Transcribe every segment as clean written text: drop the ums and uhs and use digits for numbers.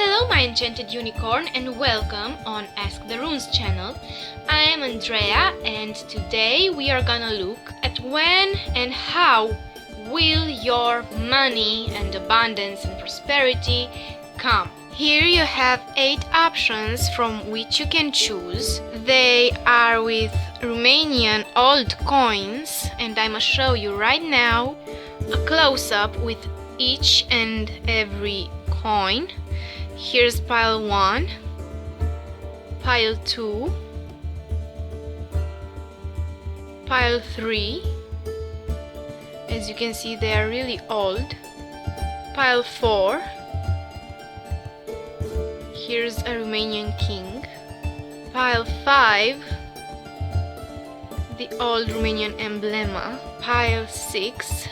Hello my enchanted unicorn and welcome on Ask the Runes channel. I am Andrea and today we are gonna look at when and how will your money and abundance and prosperity come. Here you have 8 options from which you can choose. They are with Romanian old coins and I'm gonna show you right now a close-up with each and every coin. Here's pile 1, pile 2, pile 3. As you can see, they are really old. Pile 4. Here's a Romanian king. Pile 5. The old Romanian emblema. Pile 6.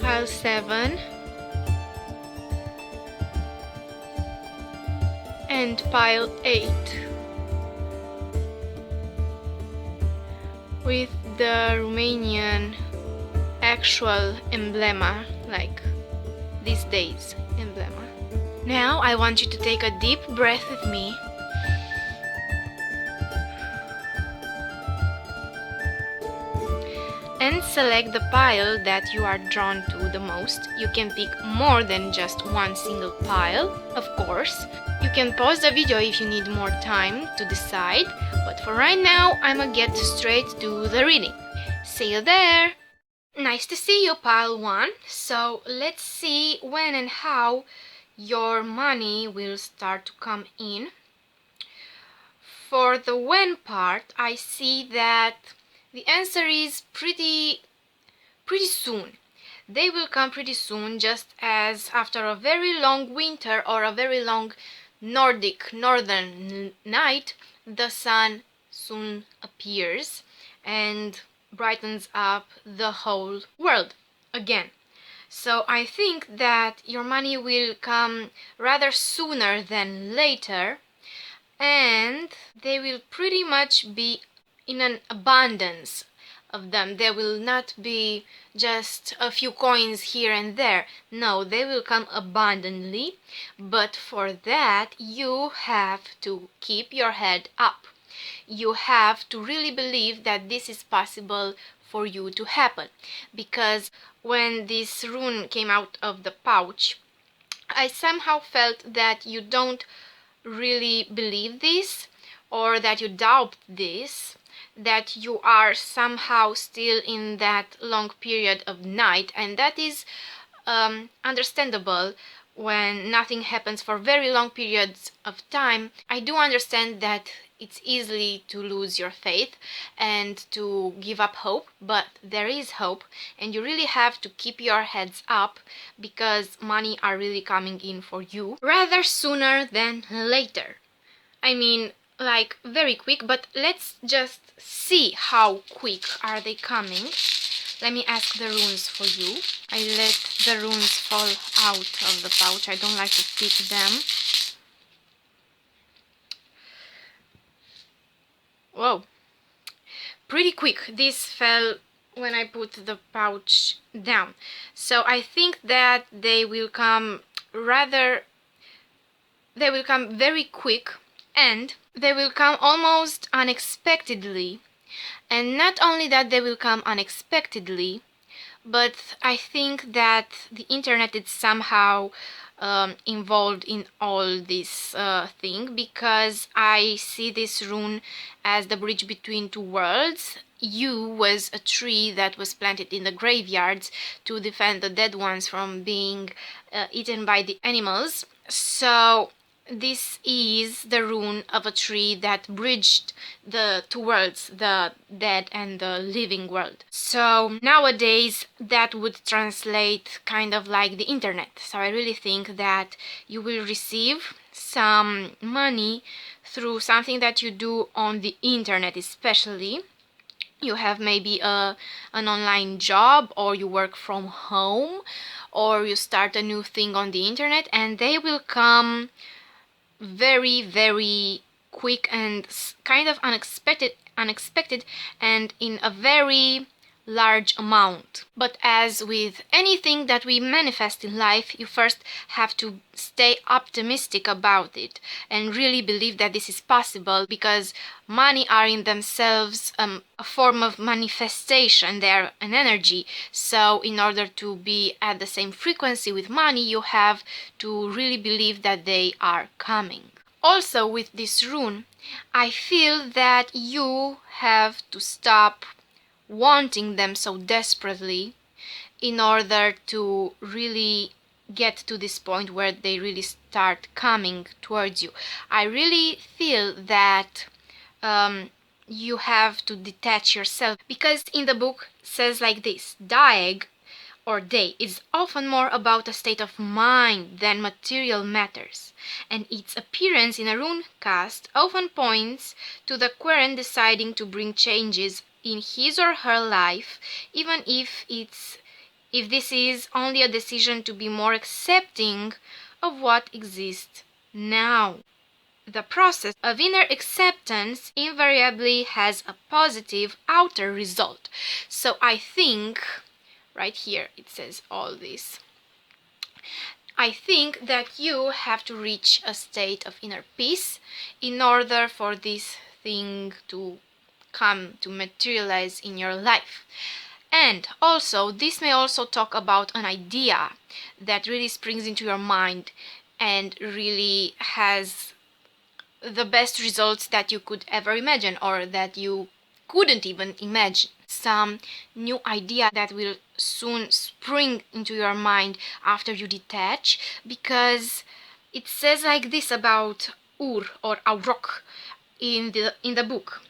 Pile 7. And pile 8 with the Romanian actual emblema, like these days emblema. Now I want you to take a deep breath with me and select the pile that you are drawn to the most. You can pick more than just one single pile, of course. You can pause the video if you need more time to decide, but for right now, I'ma get straight to the reading. See you there! Nice to see you, pile 1. So let's see when and how your money will start to come in. For the when part, I see that the answer is pretty soon. They will come pretty soon, just as after a very long winter or a very long northern night, the sun soon appears and brightens up the whole world again. So I think that your money will come rather sooner than later, and they will pretty much be in an abundance of them. There will not be just a few coins here and there. No, they will come abundantly, but for that you have to keep your head up. You have to really believe that this is possible for you to happen, because when this rune came out of the pouch, I somehow felt that you don't really believe this, or that you doubt this, that you are somehow still in that long period of night, and that is understandable when nothing happens for very long periods of time. I do understand that it's easy to lose your faith and to give up hope, but there is hope, and you really have to keep your heads up, because money are really coming in for you rather sooner than later. I mean, like very quick, but let's just see how quick are they coming. Let me ask the runes for you. I let the runes fall out of the pouch. I don't like to pick them. Whoa, pretty quick. This fell when I put the pouch down. So I think that they will come very quick, and they will come almost unexpectedly. And not only that they will come unexpectedly, but I think that the internet is somehow involved in all this thing, because I see this rune as the bridge between two worlds. You was a tree that was planted in the graveyards to defend the dead ones from being eaten by the animals. So this is the rune of a tree that bridged the two worlds, the dead and the living world. So nowadays that would translate kind of like the internet. So I really think that you will receive some money through something that you do on the internet, especially. You have maybe an online job, or you work from home, or you start a new thing on the internet, and they will come very quick and kind of unexpected and in a very large amount. But as with anything that we manifest in life, you first have to stay optimistic about it and really believe that this is possible, because money are in themselves a form of manifestation. They're an energy. So in order to be at the same frequency with money, you have to really believe that they are coming. Also, with this rune, I feel that you have to stop wanting them so desperately in order to really get to this point where they really start coming towards you. I really feel that you have to detach yourself, because in the book says like this: Daeg or day is often more about a state of mind than material matters, and its appearance in a rune cast often points to the querent deciding to bring changes in his or her life, even if this is only a decision to be more accepting of what exists now. The process of inner acceptance invariably has a positive outer result. So I think right here it says all this. I think that you have to reach a state of inner peace in order for this thing to come to materialize in your life. And also, this may also talk about an idea that really springs into your mind and really has the best results that you could ever imagine, or that you couldn't even imagine. Some new idea that will soon spring into your mind after you detach, because it says like this about Ur or Aurok in the book.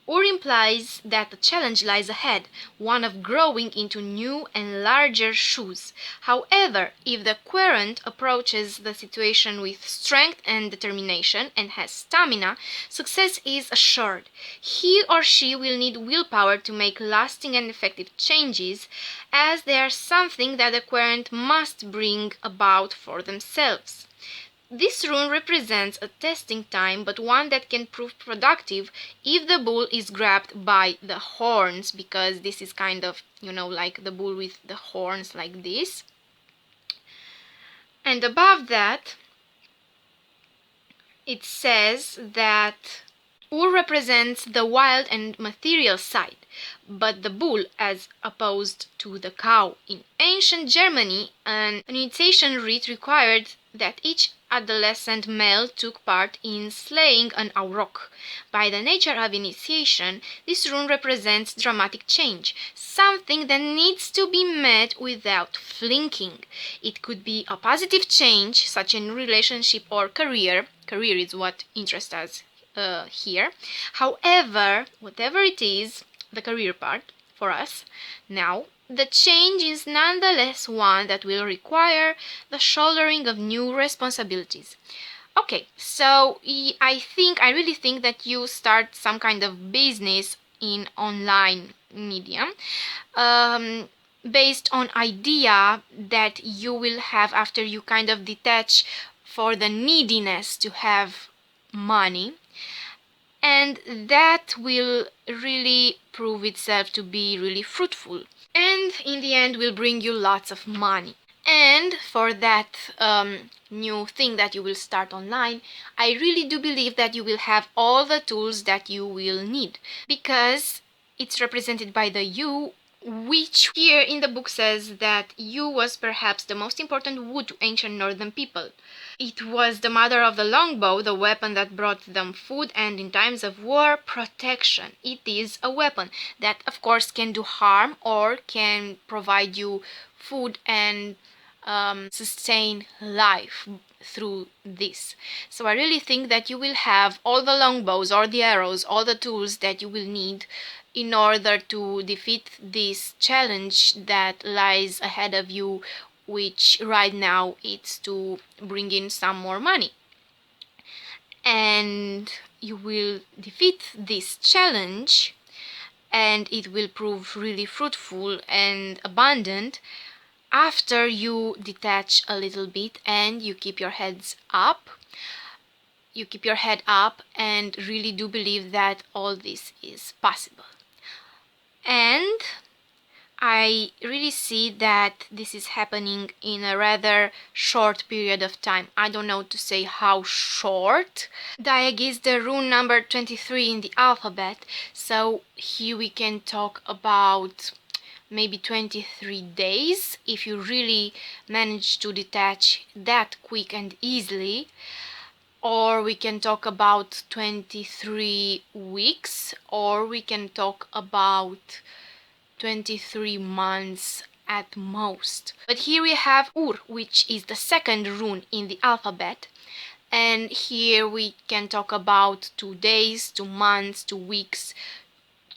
Ur implies that the challenge lies ahead, one of growing into new and larger shoes. However, if the querent approaches the situation with strength and determination and has stamina, success is assured. He or she will need willpower to make lasting and effective changes, as they are something that the querent must bring about for themselves. This rune represents a testing time, but one that can prove productive if the bull is grabbed by the horns, because this is kind of, like the bull with the horns like this. And above that, it says that Ur represents the wild and material side, but the bull as opposed to the cow. In ancient Germany, an initiation rite required that each adolescent male took part in slaying an auroch. By the nature of initiation, this rune represents dramatic change, something that needs to be met without flinching. It could be a positive change, such in relationship or career. Career is what interests us here. However, whatever it is, the career part for us now, the change is nonetheless one that will require the shouldering of new responsibilities. Okay, so I really think that you start some kind of business in online medium, based on idea that you will have after you kind of detach for the neediness to have money, and that will really prove itself to be really fruitful, and in the end will bring you lots of money. And for that new thing that you will start online, I really do believe that you will have all the tools that you will need, because it's represented by the yew, which here in the book says that yew was perhaps the most important wood to ancient northern people. It was the mother of the longbow, the weapon that brought them food and, in times of war, protection. It is a weapon that, of course, can do harm or can provide you food and sustain life through this. So I really think that you will have all the longbows or the arrows, all the tools that you will need in order to defeat this challenge that lies ahead of you, which right now it's to bring in some more money. And you will defeat this challenge, and it will prove really fruitful and abundant after you detach a little bit and you keep your head up and really do believe that all this is possible. And I really see that this is happening in a rather short period of time. I don't know to say how short. Daeg is the rune number 23 in the alphabet, so here we can talk about maybe 23 days if you really manage to detach that quick and easily. Or we can talk about 23 weeks, or we can talk about 23 months at most. But here we have Ur, which is the second rune in the alphabet. And here we can talk about 2 days, 2 months, 2 weeks,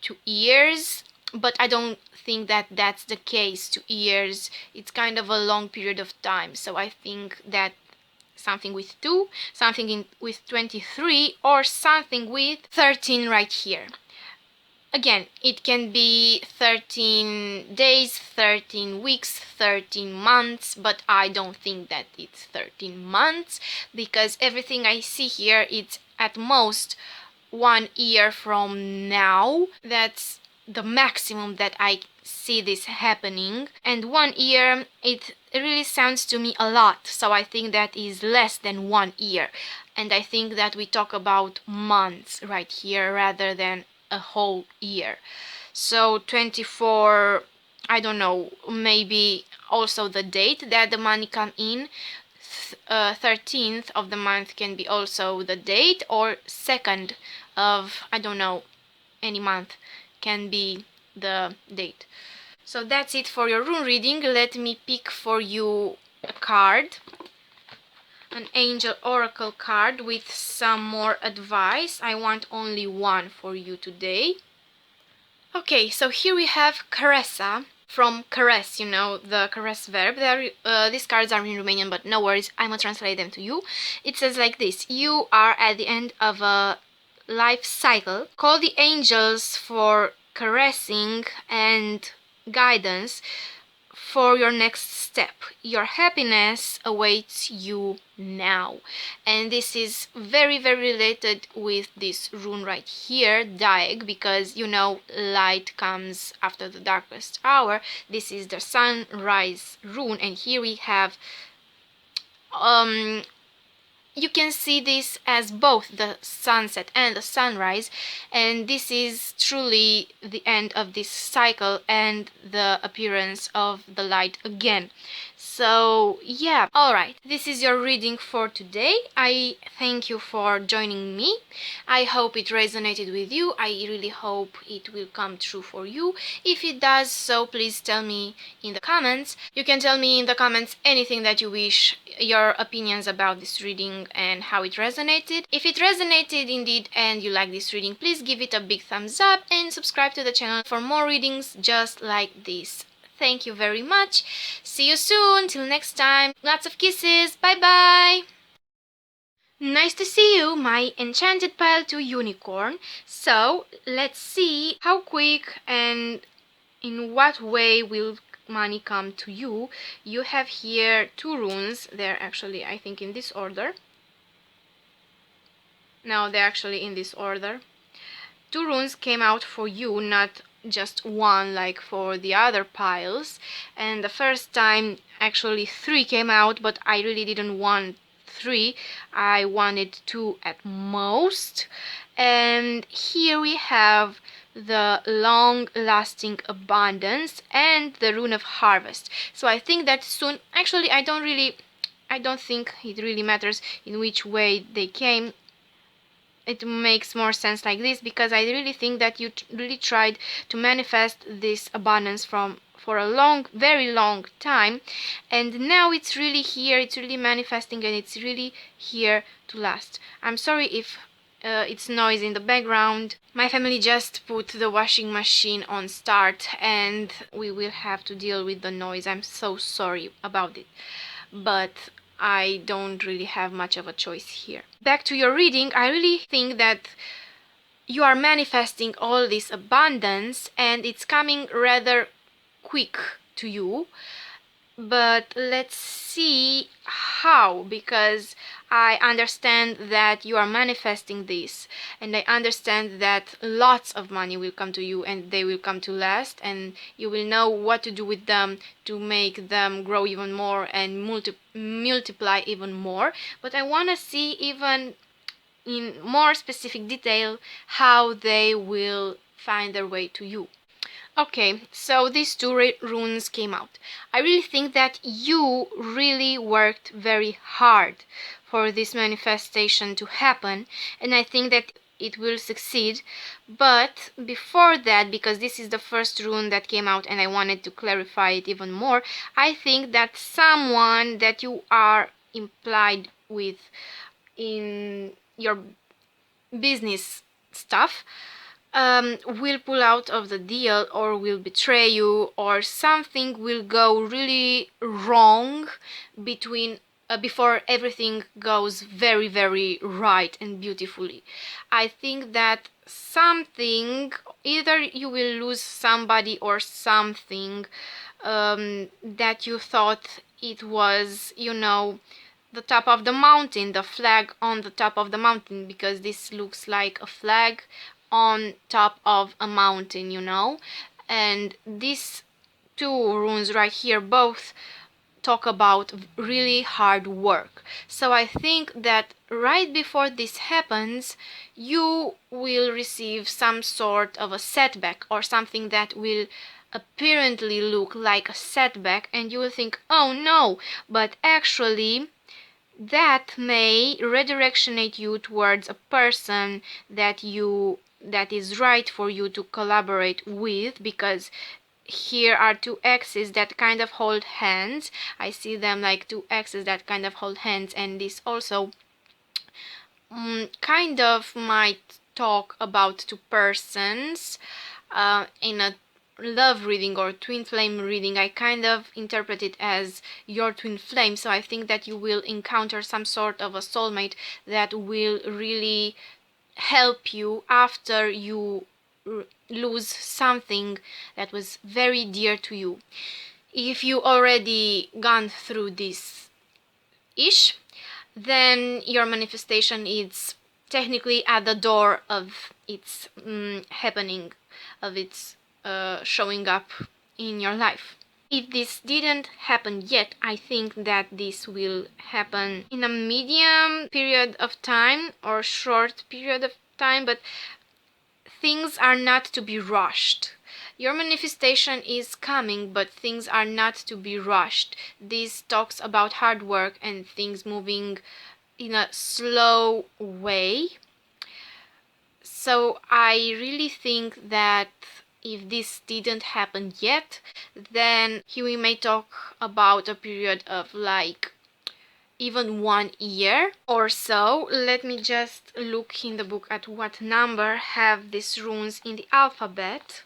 2 years. But I don't think that that's the case. 2 years, it's kind of a long period of time. So I think that something with 2, something with 23, or something with 13 right here. Again, it can be 13 days, 13 weeks, 13 months, but I don't think that it's 13 months because everything I see here is at most 1 year from now. That's the maximum that I see this happening, and 1 year, it really sounds to me a lot, so I think that is less than 1 year, and I think that we talk about months right here rather than a whole year. So 24, I don't know, maybe also the date that the money come in. 13th of the month can be also the date, or 2nd of, I don't know, any month can be the date. So that's it for your rune reading. Let me pick for you a card, an angel oracle card with some more advice. I want only one for you today. Okay, so here we have Caressa, from caress, you know, the caress verb. These cards are in Romanian, but no worries, I'm gonna translate them to you. It says like this: you are at the end of a life cycle. Call the angels for caressing and guidance for your next step. Your happiness awaits you now. And this is very, very related with this rune right here, Daeg, because you know light comes after the darkest hour. This is the sunrise rune, and here we have you can see this as both the sunset and the sunrise, and this is truly the end of this cycle and the appearance of the light again. So yeah, alright, this is your reading for today. I thank you for joining me. I hope it resonated with you. I really hope it will come true for you. If it does so, please tell me in the comments. You can tell me in the comments anything that you wish, your opinions about this reading and how it resonated. If it resonated indeed and you like this reading, please give it a big thumbs up and subscribe to the channel for more readings just like this. Thank you very much. See you soon. Till next time. Lots of kisses. Bye bye. Nice to see you, my enchanted pile 2 unicorn. So let's see how quick and in what way will money come to you. You have here 2 runes. They're actually, I think, in this order. No, they're actually in this order. 2 runes came out for you, not just one like for the other piles. And the first time actually 3 came out, but I really didn't want 3. I wanted 2 at most. And here we have the long-lasting abundance and the rune of harvest. So I think that soon, actually I don't think it really matters in which way they came. It makes more sense like this, because I really think that you really tried to manifest this abundance for a long, very long time, and now it's really here, it's really manifesting, and it's really here to last. I'm sorry if it's noise in the background. My family just put the washing machine on start and we will have to deal with the noise. I'm so sorry about it, but I don't really have much of a choice here. Back to your reading, I really think that you are manifesting all this abundance and it's coming rather quick to you. But let's see how, because I understand that you are manifesting this, and I understand that lots of money will come to you, and they will come to last, and you will know what to do with them to make them grow even more and multiply even more. But I want to see even in more specific detail how they will find their way to you. Okay, so these two runes came out. I really think that you really worked very hard for this manifestation to happen, and I think that it will succeed. But before that, because this is the first rune that came out and I wanted to clarify it even more, I think that someone that you are implied with in your business stuff will pull out of the deal, or will betray you, or something will go really wrong between before everything goes very, very right and beautifully. I think that something, either you will lose somebody or something that you thought it was, the top of the mountain, the flag on the top of the mountain, because this looks like a flag on top of a mountain, and these two runes right here both talk about really hard work. So I think that right before this happens, you will receive some sort of a setback, or something that will apparently look like a setback, and you will think, oh no, but actually that may redirectionate you towards a person that is right for you to collaborate with, because here are two axes that kind of hold hands. I see them like two axes that kind of hold hands, and this also kind of might talk about two persons in a love reading or twin flame reading. I kind of interpret it as your twin flame, so I think that you will encounter some sort of a soulmate that will really help you after you lose something that was very dear to you. If you already gone through this ish, then your manifestation is technically at the door of its happening, of its showing up in your life. If this didn't happen yet, I think that this will happen in a medium period of time or short period of time, but things are not to be rushed. Your manifestation is coming, but things are not to be rushed. This talks about hard work and things moving in a slow way. So I really think that if this didn't happen yet, then here we may talk about a period of like even 1 year or so. Let me just look in the book at what number have these runes in the alphabet.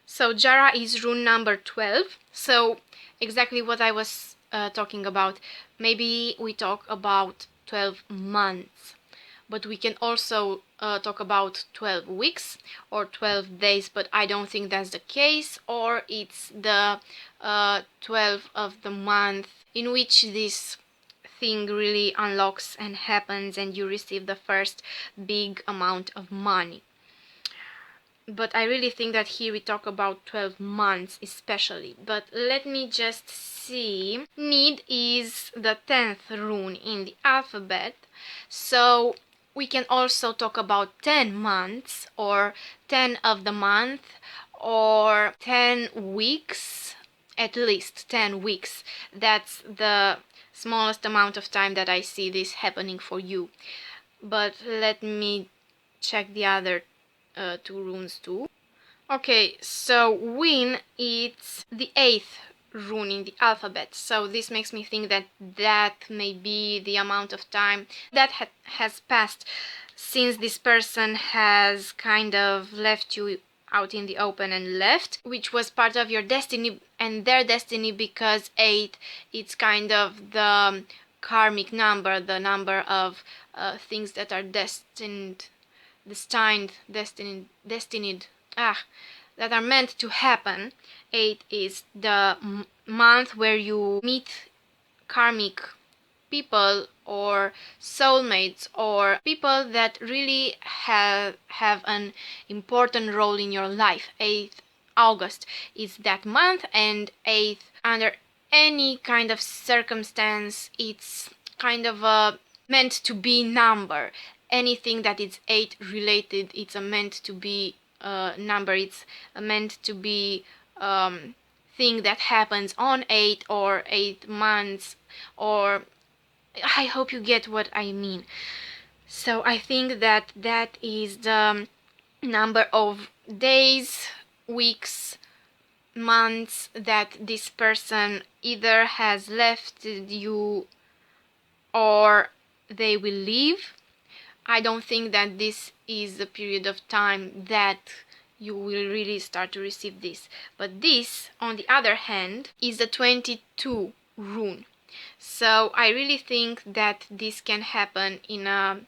So Jara is rune number 12. So exactly what I was talking about. Maybe we talk about 12 months, but we can also talk about 12 weeks or 12 days, but I don't think that's the case. Or it's the 12 of the month in which this thing really unlocks and happens, and you receive the first big amount of money. But I really think that here we talk about 12 months especially. But let me just see. Need is the 10th rune in the alphabet, so we can also talk about 10 months or 10 of the month or 10 weeks, at least 10 weeks. That's the smallest amount of time that I see this happening for you. But let me check the other two runes too. Okay, so Win is the 8th rune in the alphabet, so this makes me think that that may be the amount of time that has passed since this person has kind of left you out in the open and left, which was part of your destiny and their destiny, because 8, it's kind of the karmic number, the number of things that are destined, that are meant to happen. 8 is the month where you meet karmic people or soulmates or people that really have an important role in your life. 8th August is that month, and 8th, under any kind of circumstance, it's kind of a meant to be number. Anything that is 8 related, it's a meant to be number. It's a meant to be thing that happens on 8 or 8 months, or I hope you get what I mean. So I think that that is the number of days, weeks, months that this person either has left you or they will leave. I don't think that this is the period of time that you will really start to receive this. But this, on the other hand, is the 22 rune. So I really think that this can happen in a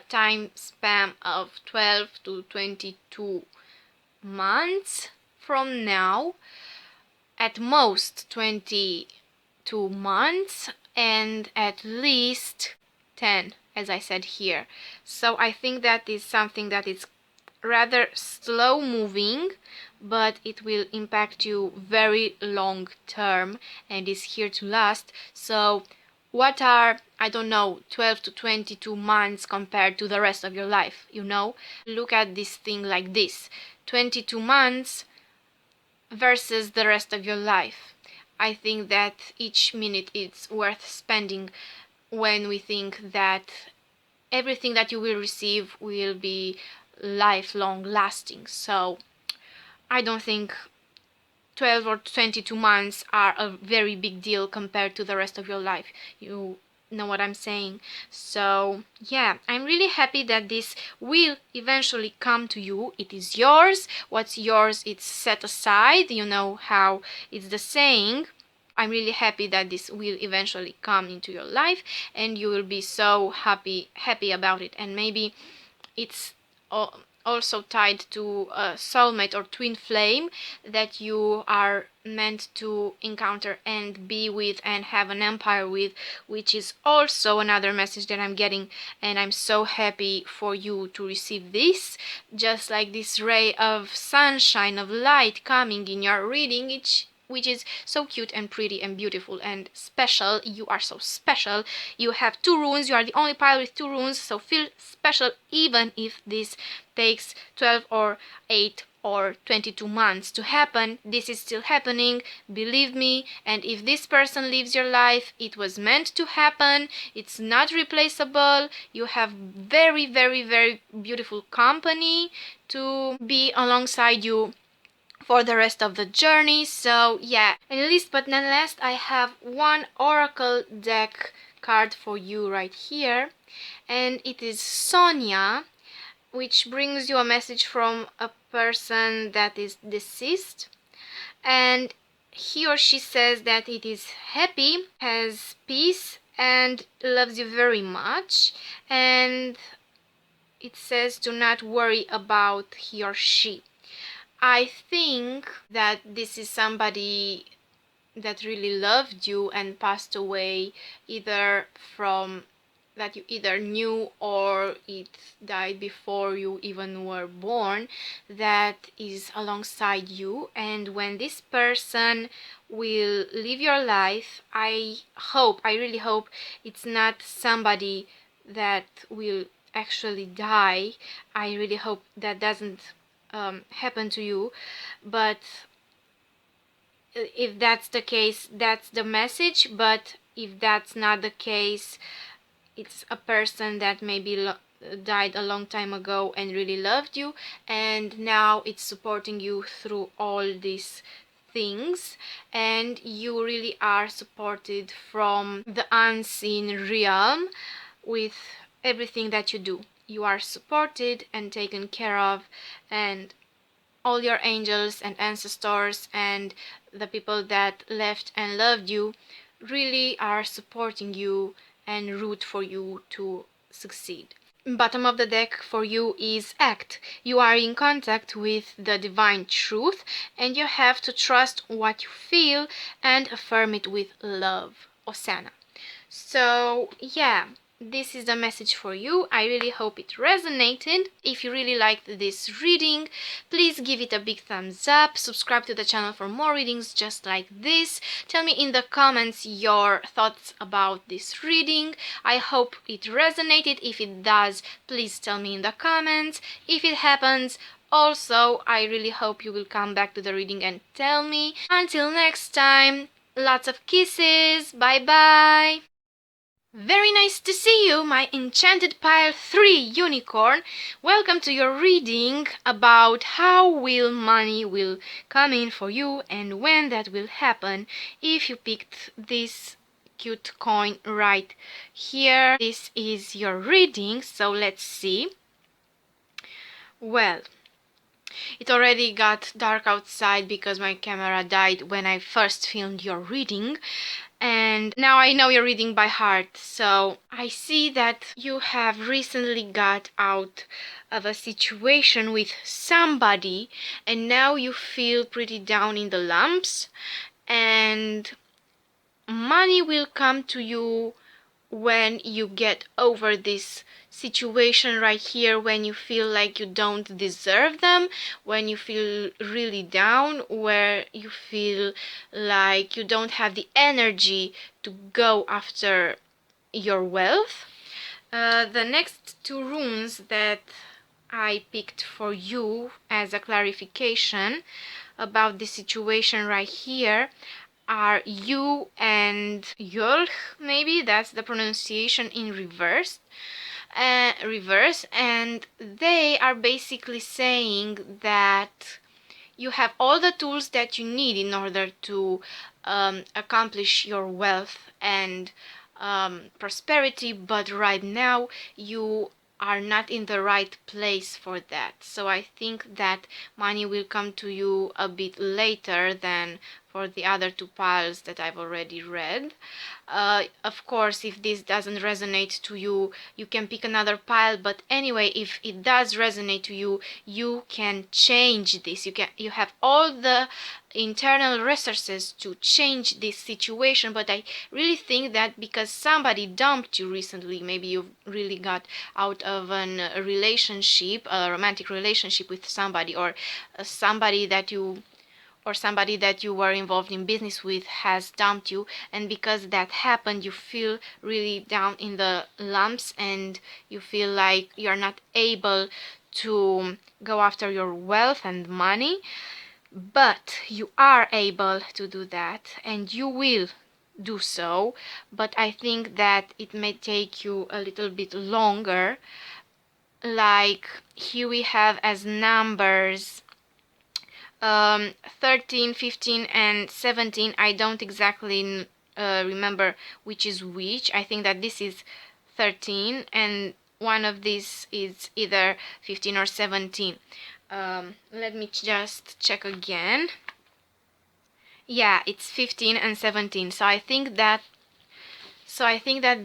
time span of 12 to 22 months from now, at most 22 months, and at least 10, as I said here. So I think that is something that is rather slow moving, but it will impact you very long term and is here to last. So what are, I don't know, 12 to 22 months compared to the rest of your life, you know? Look at this thing like this: 22 months versus the rest of your life. I think that each minute is worth spending when we think that everything that you will receive will be lifelong lasting. So I don't think 12 or 22 months are a very big deal compared to the rest of your life. You know what I'm saying? So yeah, I'm really happy that this will eventually come to you. It is yours. What's yours, it's set aside. You know how it's the saying. I'm really happy that this will eventually come into your life, and you will be so happy about it. And maybe it's also tied to a soulmate or twin flame that you are meant to encounter and be with and have an empire with, which is also another message that I'm getting, and I'm so happy for you to receive this. Just like this ray of sunshine, of light coming in your reading, which is so cute and pretty and beautiful and special. You are so special. You have 2 runes. You are the only pile with 2 runes, so feel special even if this takes 12 or 8 or 22 months to happen. This is still happening, believe me. And if this person leaves your life, it was meant to happen. It's not replaceable. You have very, very, very beautiful company to be alongside you for the rest of the journey. So yeah, and last but not least, I have one oracle deck card for you right here, and it is Sonia, which brings you a message from a person that is deceased, and he or she says that it is happy, has peace, and loves you very much. And it says do not worry about he or she. I think that this is somebody that really loved you and passed away, either from that you either knew or it died before you even were born, that is alongside you. And when this person will leave your life, I really hope it's not somebody that will actually die. I really hope that doesn't happen to you, but if that's the case, that's the message. But if that's not the case, it's a person that maybe died a long time ago and really loved you, and now it's supporting you through all these things, and you really are supported from the unseen realm with everything that you do. You are supported and taken care of, and all your angels and ancestors and the people that left and loved you really are supporting you and root for you to succeed. Bottom of the deck for you is act. You are in contact with the divine truth, and you have to trust what you feel and affirm it with love. Osana. So yeah, this is the message for you. I really hope it resonated. If you really liked this reading, please give it a big thumbs up. Subscribe to the channel for more readings just like this. Tell me in the comments your thoughts about this reading. I hope it resonated. If it does, please tell me in the comments. If it happens, also, I really hope you will come back to the reading and tell me. Until next time, lots of kisses. Bye bye. Very nice to see you, my enchanted pile 3 unicorn. Welcome to your reading about how money will come in for you and when that will happen if you picked this cute coin right here. This is your reading, so let's see. Well, it already got dark outside because my camera died when I first filmed your reading. And now I know your reading by heart, so I see that you have recently got out of a situation with somebody and now you feel pretty down in the lumps, and money will come to you when you get over this situation right here, when you feel like you don't deserve them, when you feel really down, where you feel like you don't have the energy to go after your wealth. The next 2 runes that I picked for you as a clarification about the situation right here are you and Yolch, maybe that's the pronunciation in reverse. And they are basically saying that you have all the tools that you need in order to accomplish your wealth and prosperity, but right now you are not in the right place for that. So I think that money will come to you a bit later than for the other 2 piles that I've already read. Of course, if this doesn't resonate to you, you can pick another pile, but anyway, if it does resonate to you, you can change this. You have all the internal resources to change this situation. But I really think that because somebody dumped you recently, maybe you really got out of a relationship, a romantic relationship with somebody, or somebody that you were involved in business with has dumped you, and because that happened you feel really down in the lumps and you feel like you're not able to go after your wealth and money. But you are able to do that and you will do so, but I think that it may take you a little bit longer. Like here we have as numbers 13, 15 and 17. I don't exactly remember which is which. I think that this is 13 and one of these is either 15 or 17. Let me just check again. Yeah, it's 15 and 17. So I think that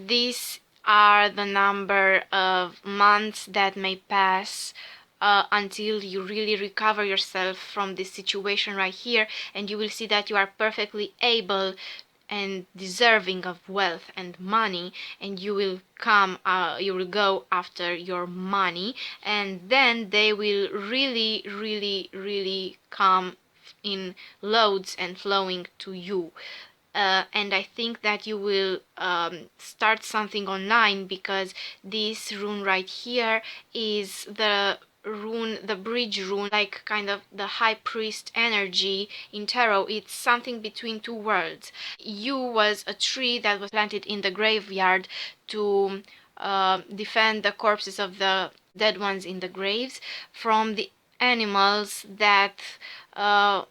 these are the number of months that may pass until you really recover yourself from this situation right here, and you will see that you are perfectly able and deserving of wealth and money, and you will go after your money, and then they will really come in loads and flowing to you. And I think that you will start something online, because this rune right here is the bridge rune, like kind of the high priest energy in tarot. It's something between 2 worlds. You was a tree that was planted in the graveyard to defend the corpses of the dead ones in the graves from the animals that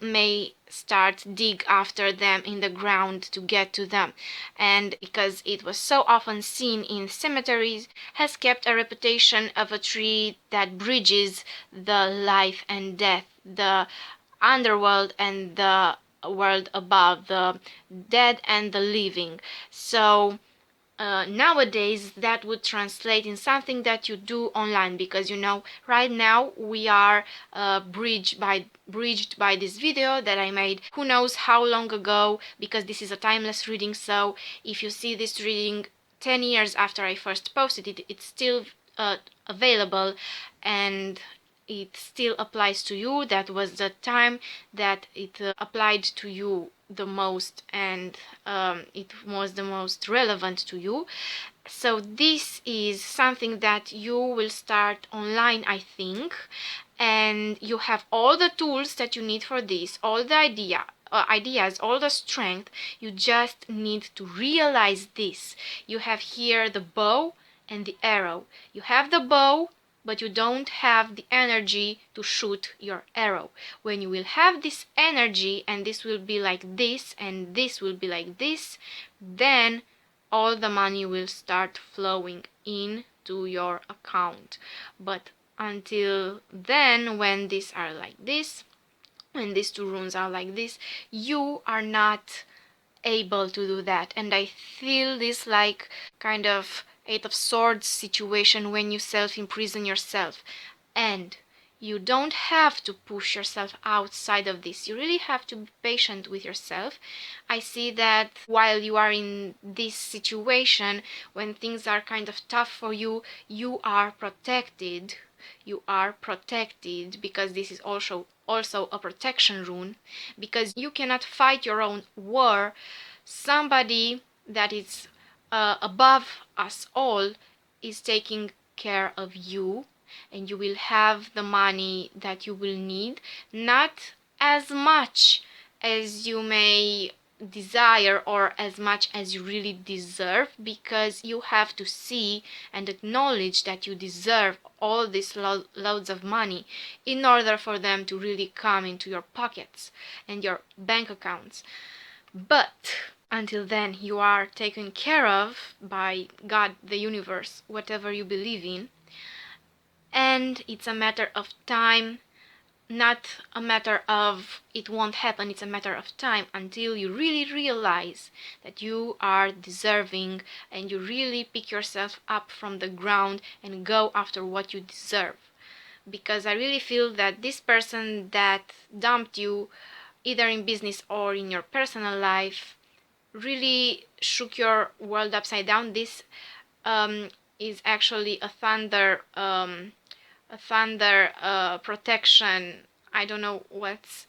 may start dig after them in the ground to get to them. And because it was so often seen in cemeteries, has kept a reputation of a tree that bridges the life and death, the underworld and the world above, the dead and the living. So nowadays that would translate in something that you do online, because right now we are bridged by this video that I made who knows how long ago, because this is a timeless reading. So if you see this reading 10 years after I first posted it, it's still available and it still applies to you. That was the time that it applied to you the most, and it was the most relevant to you. So this is something that you will start online, I think, and you have all the tools that you need for this, all the ideas, all the strength. You just need to realize this. You have here the bow and the arrow. You have the bow, but you don't have the energy to shoot your arrow. When you will have this energy, and this will be like this and this will be like this, then all the money will start flowing into your account. But until then, when these are like this, when these two runes are like this, you are not able to do that. And I feel this like kind of Eight of Swords situation when you self-imprison yourself. And you don't have to push yourself outside of this. You really have to be patient with yourself. I see that while you are in this situation, when things are kind of tough for you, you are protected. You are protected because this is also a protection rune, because you cannot fight your own war. Somebody that is above us all is taking care of you, and you will have the money that you will need, not as much as you may desire or as much as you really deserve, because you have to see and acknowledge that you deserve all these loads of money in order for them to really come into your pockets and your bank accounts. But until then, you are taken care of by God, the universe, whatever you believe in, and it's a matter of time, not a matter of it won't happen. It's a matter of time until you really realize that you are deserving, and you really pick yourself up from the ground and go after what you deserve. Because I really feel that this person that dumped you, either in business or in your personal life, really shook your world upside down. This is actually a thunder protection. I don't know what's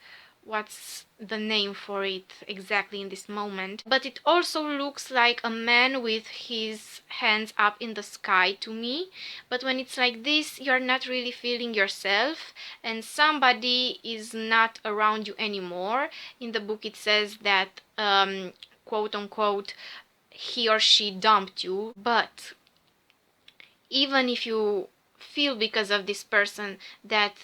the name for it exactly in this moment, but it also looks like a man with his hands up in the sky to me. But when it's like this, you're not really feeling yourself, and somebody is not around you anymore. In the book it says that quote unquote he or she dumped you. But even if you feel because of this person that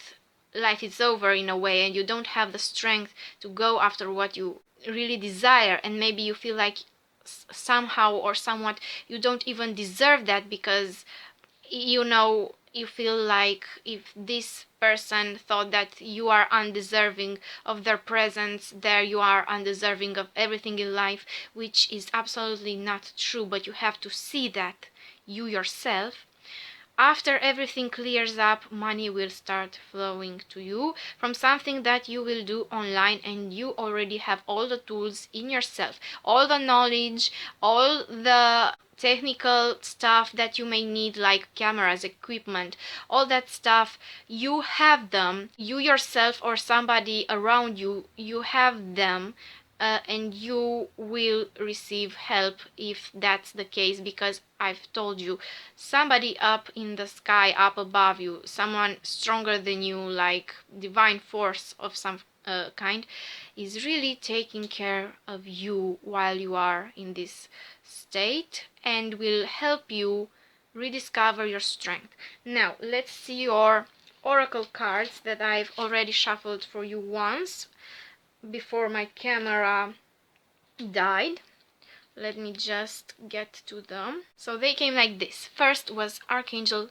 life is over in a way, and you don't have the strength to go after what you really desire, and maybe you feel like somehow or somewhat you don't even deserve that, because you feel like if this person thought that you are undeserving of their presence, there you are undeserving of everything in life, which is absolutely not true. But you have to see that you yourself. After everything clears up, money will start flowing to you from something that you will do online, and you already have all the tools in yourself, all the knowledge, all the technical stuff that you may need, like cameras, equipment, all that stuff. You have them, you yourself or somebody around you, you have them. And you will receive help if that's the case, because I've told you, somebody up in the sky, up above you, someone stronger than you, like divine force of some kind, is really taking care of you while you are in this state, and will help you rediscover your strength. Now let's see your oracle cards that I've already shuffled for you once before my camera died. Let me just get to them. So they came like this. First was Archangel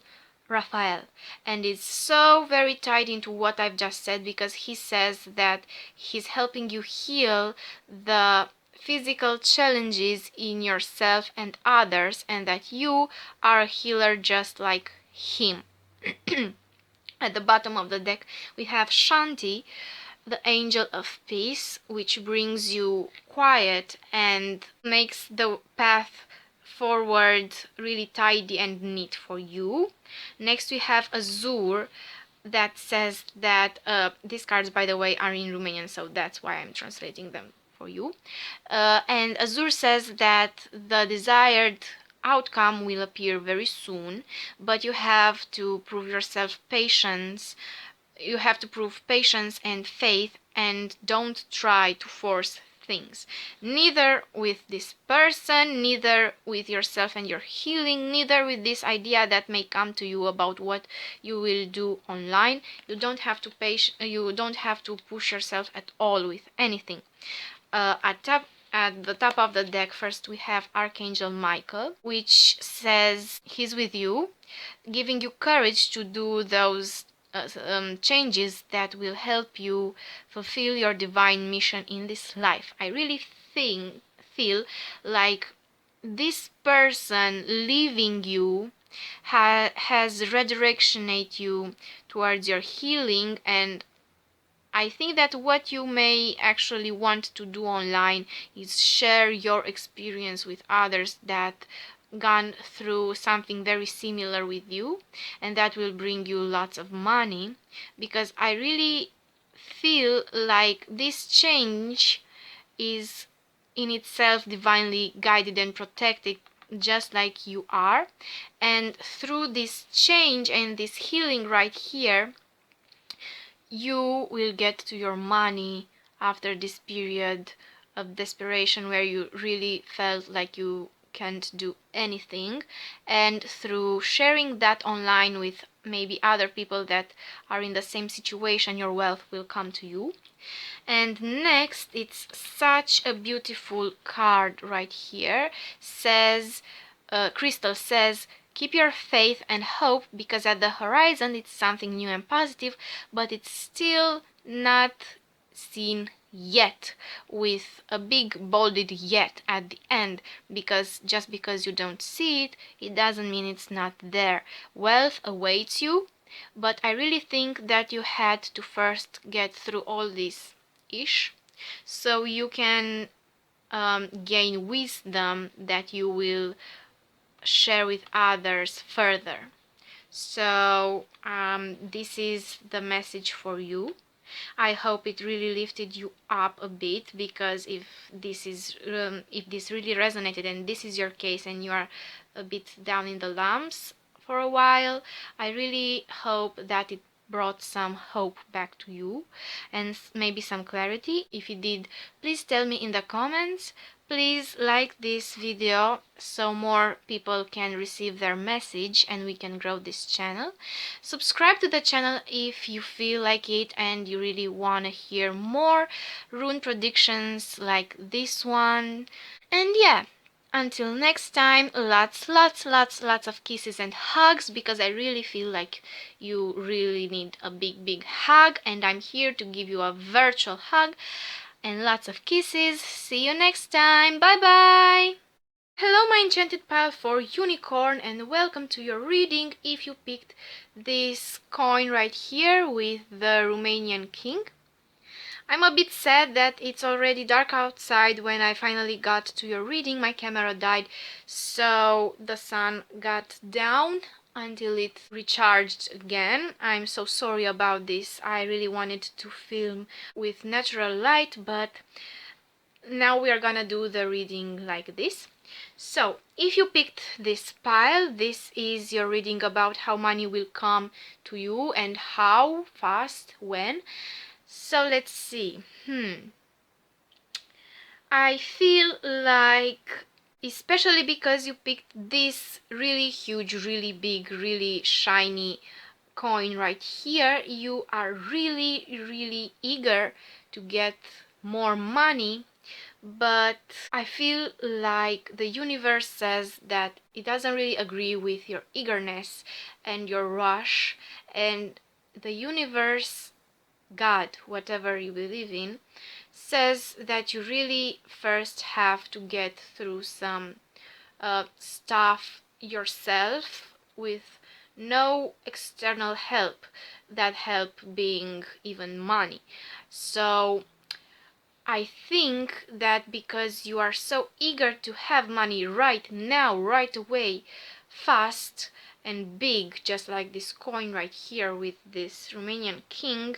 Raphael, and it's so very tied into what I've just said, because he says that he's helping you heal the physical challenges in yourself and others, and that you are a healer just like him. At the bottom of the deck we have Shanti, the angel of peace, which brings you quiet and makes the path forward really tidy and neat for you. Next we have Azur, that says that these cards, by the way, are in Romanian, so that's why I'm translating them for you. And Azur says that the desired outcome will appear very soon, but you have to prove yourself patience. You have to prove patience and faith, and don't try to force things, neither with this person, neither with yourself and your healing, neither with this idea that may come to you about what you will do online. You don't have to push yourself at all with anything. At the top of the deck, first we have Archangel Michael, which says he's with you, giving you courage to do those changes that will help you fulfill your divine mission in this life. I really feel like this person leaving you has redirectioned you towards your healing, and I think that what you may actually want to do online is share your experience with others that gone through something very similar with you, and that will bring you lots of money, because I really feel like this change is in itself divinely guided and protected, just like you are. And through this change and this healing right here, you will get to your money after this period of desperation where you really felt like you can't do anything. And through sharing that online with maybe other people that are in the same situation, your wealth will come to you. And next, it's such a beautiful card right here. Says Crystal says, keep your faith and hope, because at the horizon it's something new and positive, but it's still not seen yet, with a big bolded yet at the end, because just because you don't see it, it doesn't mean it's not there. Wealth awaits you, but I really think that you had to first get through all this so you can gain wisdom that you will share with others further. So this is the message for you. I hope it really lifted you up a bit, because if this really resonated and this is your case and you are a bit down in the lumps for a while, I really hope that it brought some hope back to you and maybe some clarity. If it did, please tell me in the comments. Please like this video so more people can receive their message and we can grow this channel. Subscribe to the channel if you feel like it and you really want to hear more rune predictions like this one. And yeah, until next time, lots of kisses and hugs, because I really feel like you really need a big hug, and I'm here to give you a virtual hug. And lots of kisses. See you next time. Bye bye. Hello my enchanted pile for unicorn, and welcome to your reading if you picked this coin right here with the Romanian king. I'm a bit sad that it's already dark outside. When I finally got to your reading, my camera died, so the sun got down until it recharged again. I'm so sorry about this. I really wanted to film with natural light, but now we are gonna do the reading like this. So if you picked this pile, this is your reading about how money will come to you and how fast, when. So let's see. I feel like, especially because you picked this really huge, really big, really shiny coin right here, you are really eager to get more money. But I feel like the universe says that it doesn't really agree with your eagerness and your rush, and the universe, God, whatever you believe in, says that you really first have to get through some stuff yourself with no external help, that help being even money. So I think that because you are so eager to have money right now, right away, fast and big, just like this coin right here with this Romanian king,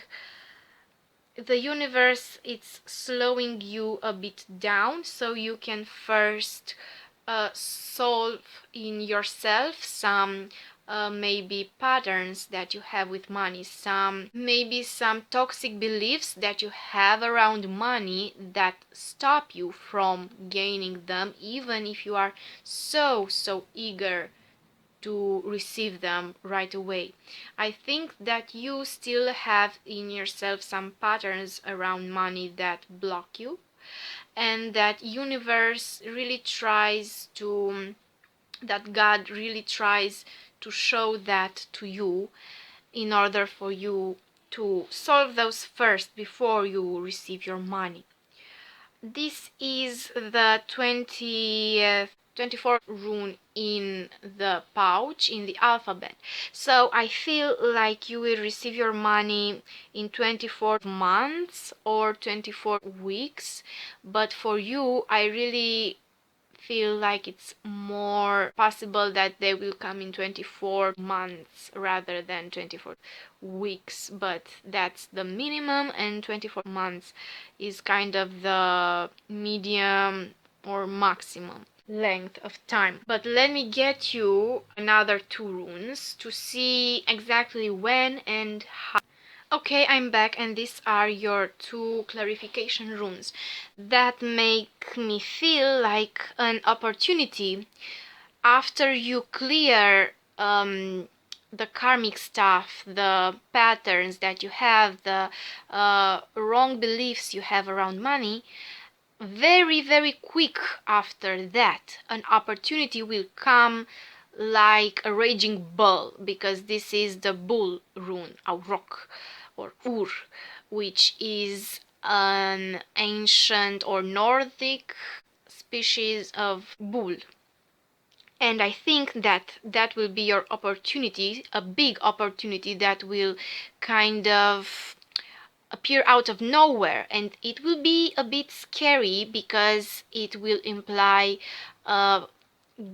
the universe it's slowing you a bit down so you can first solve in yourself some maybe patterns that you have with money, maybe some toxic beliefs that you have around money that stop you from gaining them, even if you are so eager to receive them right away. I think that you still have in yourself some patterns around money that block you, and that universe really tries to that God really tries to show that to you in order for you to solve those first before you receive your money. This is the 24th rune in the pouch, in the alphabet. So I feel like you will receive your money in 24 months or 24 weeks. But for you, I really feel like it's more possible that they will come in 24 months rather than 24 weeks, but that's the minimum, and 24 months is kind of the medium or maximum length of time. But let me get you another two runes to see exactly when and how. Okay, I'm back, and these are your two clarification runes that make me feel like an opportunity after you clear the karmic stuff, the patterns that you have, the wrong beliefs you have around money. Very quick after that, an opportunity will come like a raging bull, because this is the bull rune, a rock or ur, which is an ancient or Nordic species of bull. And I think that that will be your opportunity, a big opportunity that will kind of appear out of nowhere, and it will be a bit scary because it will imply uh,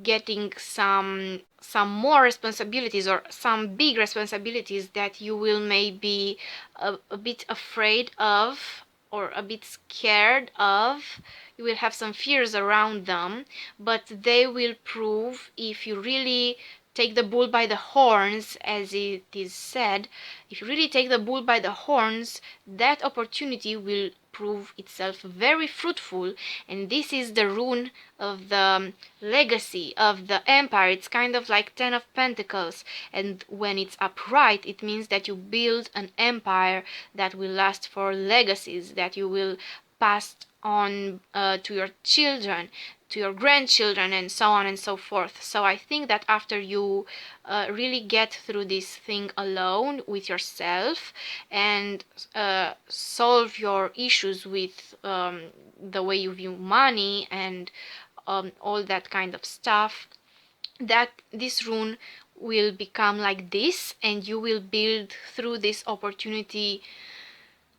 getting some more responsibilities, or some big responsibilities that you will maybe a bit afraid of or a bit scared of. You will have some fears around them, but they will prove, if you really take the bull by the horns, as it is said, if you really take the bull by the horns, that opportunity will prove itself very fruitful. And this is the rune of the legacy of the empire. It's kind of like 10 of Pentacles, and when it's upright, it means that you build an empire that will last for legacies, that you will pass on to your children, to your grandchildren, and so on and so forth. So I think that after you really get through this thing alone with yourself and solve your issues with the way you view money and all that kind of stuff, that this rune will become like this, and you will build through this opportunity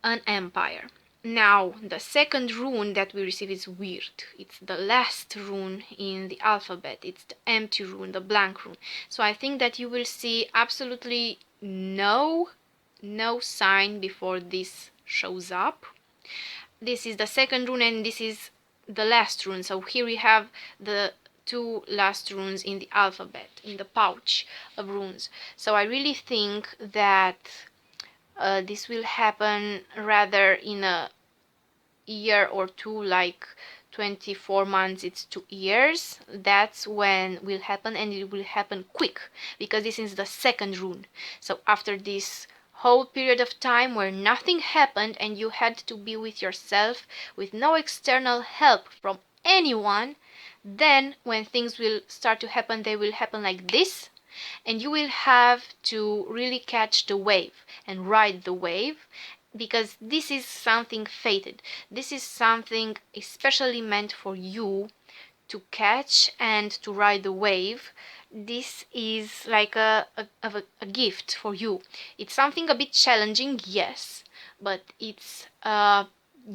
an empire. Now, the second rune that we receive is weird. It's the last rune in the alphabet. It's the empty rune, the blank rune. So I think that you will see absolutely no sign before this shows up. This is the second rune, and this is the last rune. So here we have the two last runes in the alphabet, in the pouch of runes. So I really think that this will happen rather in a year or two, like 24 months, it's 2 years. That's when will happen, and it will happen quick, because this is the second rune. So after this whole period of time where nothing happened and you had to be with yourself with no external help from anyone, then when things will start to happen, they will happen like this, and you will have to really catch the wave and ride the wave. because this is something fated. This is something especially meant for you to catch and to ride the wave. This is like a gift for you. It's something a bit challenging, yes, but it's a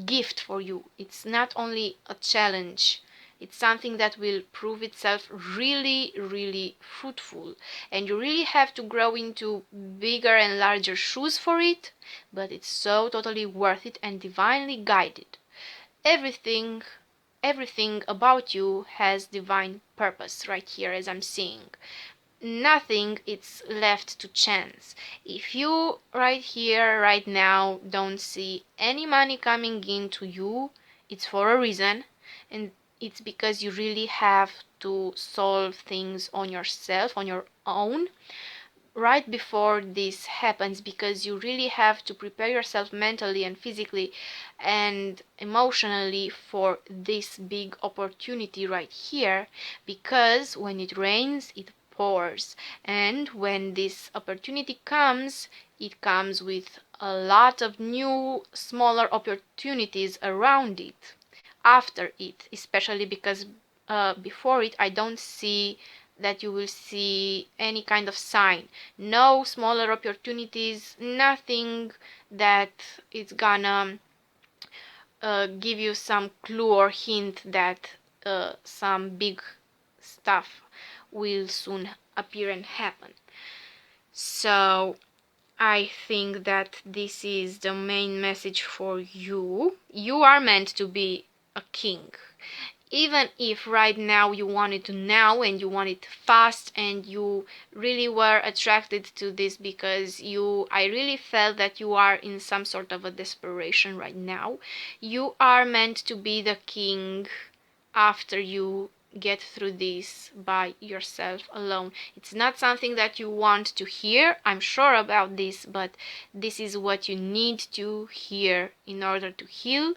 gift for you. It's not only a challenge, it's something that will prove itself really, really fruitful. And you really have to grow into bigger and larger shoes for it, but it's so totally worth it and divinely guided. Everything everything about you has divine purpose right here, as I'm seeing. Nothing is left to chance. If you right here right now don't see any money coming into you, it's for a reason, and it's because you really have to solve things on yourself, on your own, right before this happens, because you really have to prepare yourself mentally and physically and emotionally for this big opportunity right here, because when it rains it pours, and when this opportunity comes, it comes with a lot of new smaller opportunities around it, after it, especially because before it I don't see that you will see any kind of sign, no smaller opportunities, nothing that is gonna give you some clue or hint that some big stuff will soon appear and happen. So I think that this is the main message for you. You are meant to be a king. Even if right now you want it now and you want it fast, and you really were attracted to this because I really felt that you are in some sort of a desperation right now. You are meant to be the king after you get through this by yourself alone. It's not something that you want to hear, I'm sure about this, but this is what you need to hear in order to heal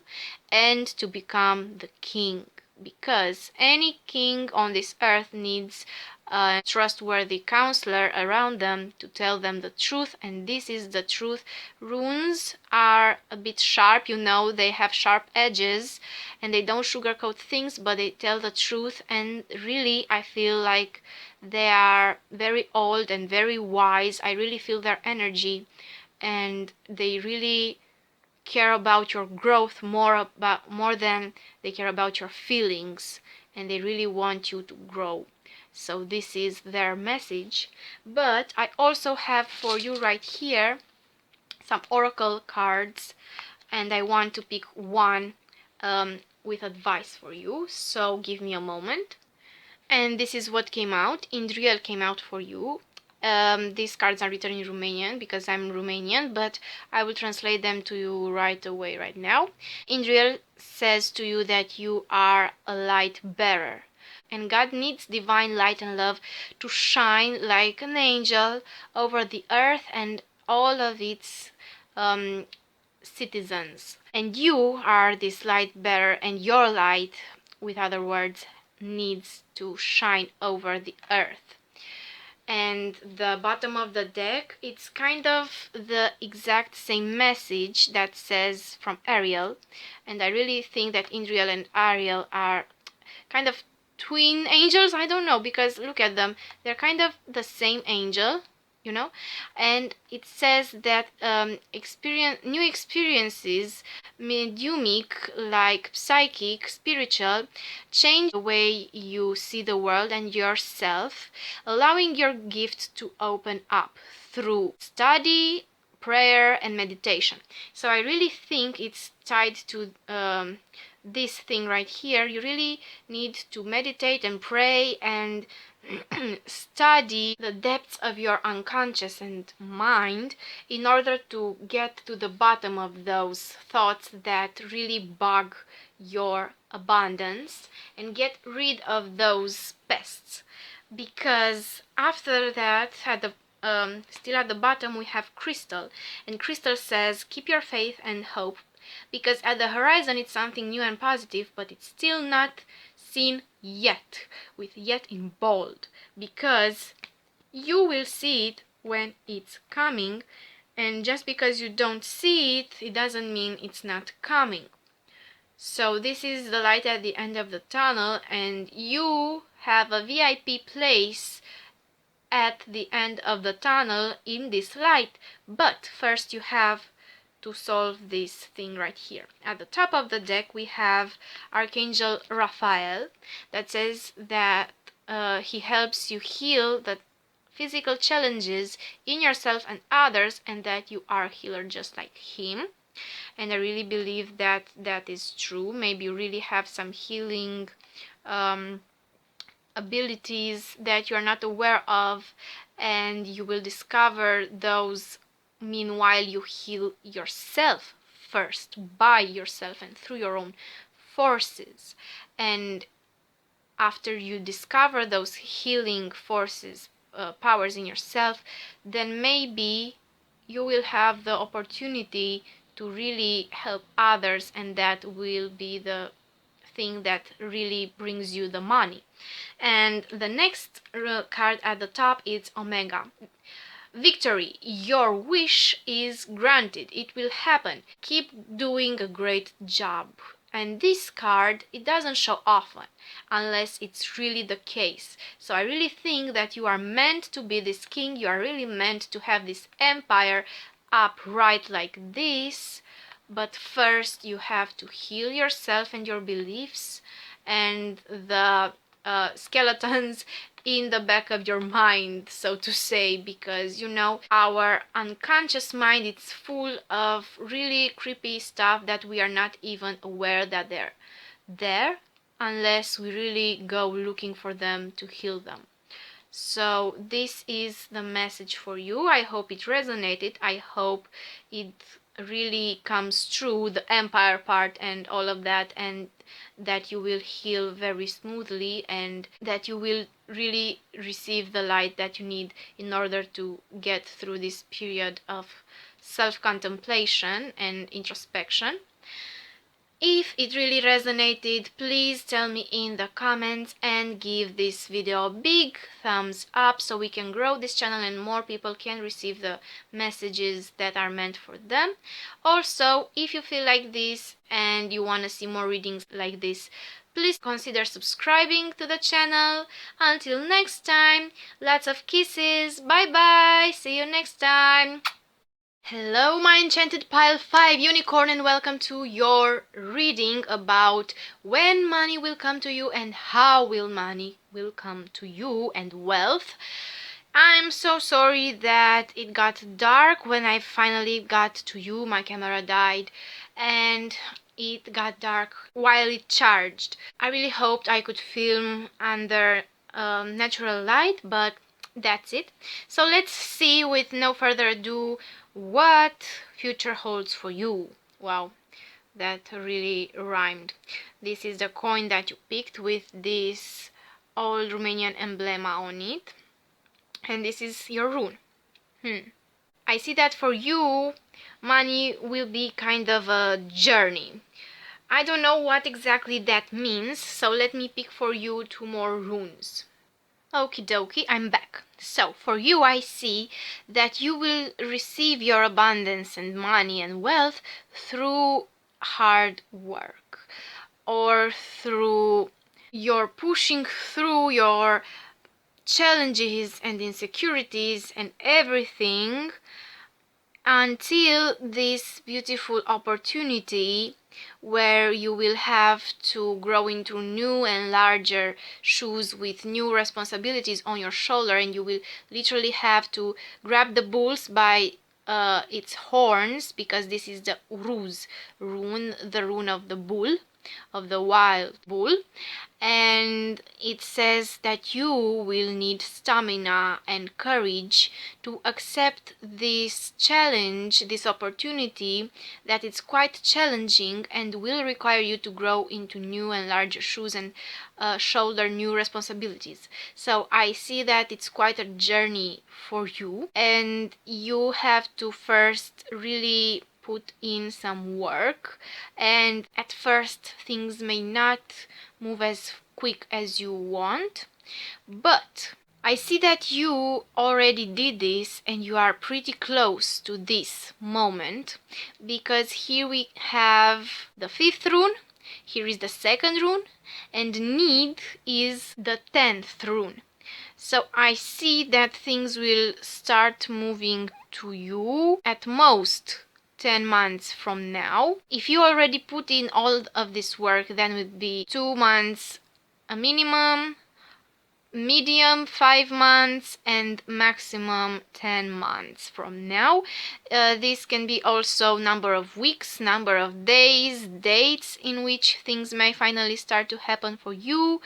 and to become the king, because any king on this earth needs a trustworthy counselor around them to tell them the truth, and this is the truth. Runes are a bit sharp, they have sharp edges, and they don't sugarcoat things, but they tell the truth, and really I feel like they are very old and very wise. I really feel their energy, and they really care about your growth more than they care about your feelings, and they really want you to grow. So this is their message. But I also have for you right here some oracle cards, and I want to pick one with advice for you, so give me a moment. And this is what came out. Indriel came out for you. These cards are written in Romanian because I'm Romanian, but I will translate them to you right away, right now. Indriel says to you that you are a light bearer, and God needs divine light and love to shine like an angel over the earth and all of its citizens. And you are this light bearer, and your light, with other words, needs to shine over the earth. And the bottom of the deck, it's kind of the exact same message that says from Ariel, and I really think that Indriel and Ariel are kind of twin angels. I don't know, because look at them, they're kind of the same angel, and it says that new experiences, mediumic, like psychic, spiritual, change the way you see the world and yourself, allowing your gift to open up through study, prayer, and meditation. So I really think it's tied to this thing right here. You really need to meditate and pray and study the depths of your unconscious and mind in order to get to the bottom of those thoughts that really bug your abundance, and get rid of those pests. Because after that, still at the bottom, we have Crystal, and Crystal says keep your faith and hope, because at the horizon it's something new and positive, but it's still not seen yet, with yet in bold, because you will see it when it's coming, And just because you don't see it, it doesn't mean it's not coming. So this is the light at the end of the tunnel, and you have a VIP place at the end of the tunnel in this light. But first you have to solve this thing right here. At the top of the deck we have Archangel Raphael that says that he helps you heal the physical challenges in yourself and others, and that you are a healer just like him. And I really believe that that is true. Maybe you really have some healing abilities that you are not aware of, and you will discover those meanwhile you heal yourself first, by yourself and through your own forces. And after you discover those healing forces, powers in yourself, then maybe you will have the opportunity to really help others, and that will be the thing that really brings you the money. And the next card at the top is Omega. Victory. Your wish is granted. It will happen. Keep doing a great job. And this card, it doesn't show often unless it's really the case. So I really think that you are meant to be this king. You are really meant to have this empire upright like this. But first you have to heal yourself and your beliefs and the skeletons in the back of your mind, so to say, because you know our unconscious mind, it's full of really creepy stuff that we are not even aware that they're there unless we really go looking for them to heal them. So this is the message for you. I hope it resonated. I hope it really comes true, the empire part and all of that, and that you will heal very smoothly, and that you will really receive the light that you need in order to get through this period of self-contemplation and introspection. If it really resonated, please tell me in the comments and give this video a big thumbs up so we can grow this channel and more people can receive the messages that are meant for them. Also, if you feel like this and you want to see more readings like this, please consider subscribing to the channel. Until next time, lots of kisses, bye bye, see you next time. Hello, my enchanted pile 5 unicorn, and welcome to your reading about when money will come to you and how will money will come to you and wealth. I'm so sorry that it got dark when I finally got to you. My camera died and it got dark while it charged. I really hoped I could film under natural light, but that's it. So let's see, with no further ado, what future holds for you. Wow, that really rhymed. This is the coin that you picked with this old Romanian emblem on it, and this is your rune. I see that for you, money will be kind of a journey. I don't know what exactly that means, so let me pick for you 2 more runes. Okie dokie, I'm back. So, for you I see that you will receive your abundance and money and wealth through hard work, or through your pushing through your challenges and insecurities and everything until this beautiful opportunity where you will have to grow into new and larger shoes with new responsibilities on your shoulder, and you will literally have to grab the bulls by its horns, because this is the rune, the rune of the bull, of the wild bull. And it says that you will need stamina and courage to accept this challenge, this opportunity, that it's quite challenging and will require you to grow into new and larger shoes and shoulder new responsibilities. So I see that it's quite a journey for you, and you have to first really put in some work, and at first things may not move as quick as you want, but I see that you already did this and you are pretty close to this moment, because here we have the 5th rune, here is the 2nd rune, and need is the 10th rune. So I see that things will start moving to you at most 10 months from now. If you already put in all of this work, then it would be 2 months a minimum, medium 5 months, and maximum 10 months from now. This can be also number of weeks, number of days, dates in which things may finally start to happen for you.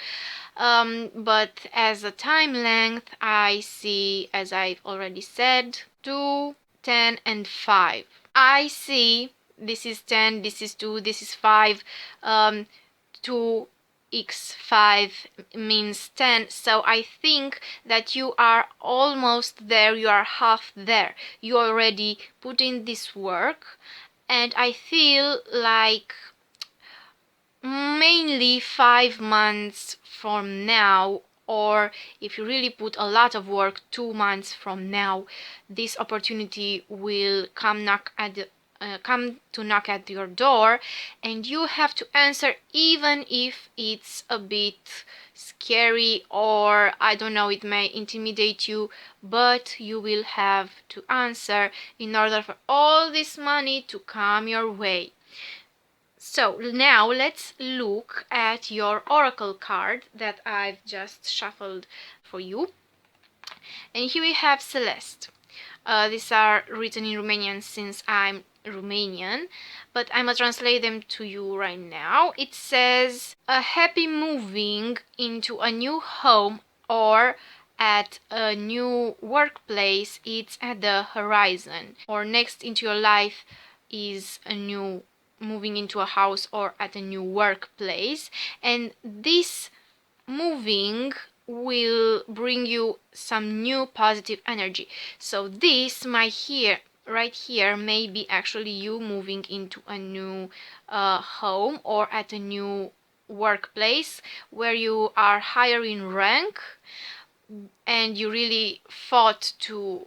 But as a time length, I see, as I've already said, 2, 10, and 5. I see this is 10, this is 2, this is 5. 2x5 means 10, so I think that you are almost there, you are half there. You already put in this work, and I feel like mainly 5 months from now, or if you really put a lot of work, 2 months from now, this opportunity will come to knock at your door, and you have to answer, even if it's a bit scary, or I don't know, it may intimidate you, but you will have to answer in order for all this money to come your way. So now let's look at your oracle card that I've just shuffled for you. And here we have Celeste. These are written in Romanian since I'm Romanian, but I'm gonna translate them to you right now. It says, a happy moving into a new home or at a new workplace. It's at the horizon, or next into your life is a new moving into a house or at a new workplace, and this moving will bring you some new positive energy. So this right here may be actually you moving into a new home or at a new workplace where you are higher in rank, and you really fought to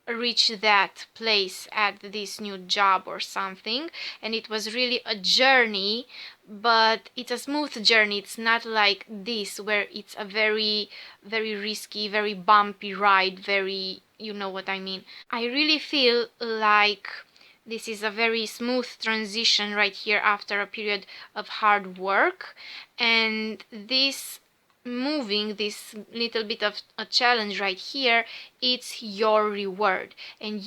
reach that place at this new job or something, and it was really a journey, but it's a smooth journey. It's not like this where it's a very risky, very bumpy ride, very, you know what I mean. I really feel like this is a very smooth transition right here after a period of hard work, and this moving, this little bit of a challenge right here, it's your reward, and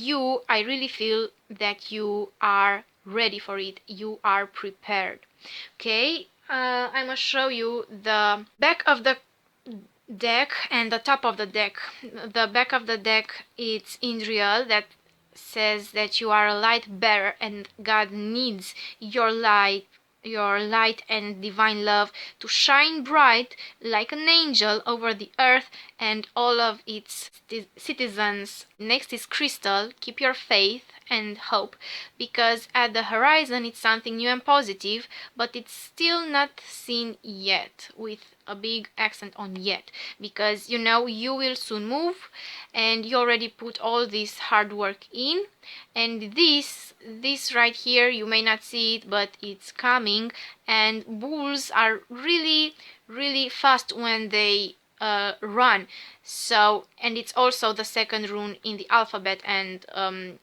I really feel that you are ready for it, you are prepared. Okay, I'm gonna show you the back of the deck and the top of the deck. The back of the deck, it's Indriel, that says that you are a light bearer and God needs your light and divine love to shine bright like an angel over the earth and all of its citizens. Next is Crystal. Keep your faith and hope, because at the horizon it's something new and positive, but it's still not seen yet, with a big accent on yet, because you know you will soon move and you already put all this hard work in, and this right here, you may not see it, but it's coming, and bulls are really fast when they run. So, and it's also the 2nd rune in the alphabet and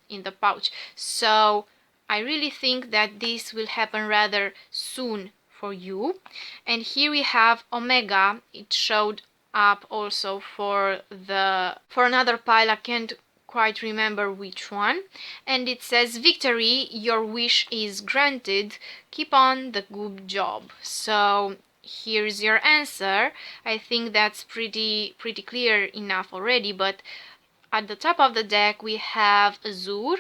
in the pouch, so I really think that this will happen rather soon for you. And here we have Omega. It showed up also for another pile, I can't quite remember which one, and it says, victory, your wish is granted, keep on the good job. So here's your answer. I think that's pretty clear enough already, but at the top of the deck we have Azur.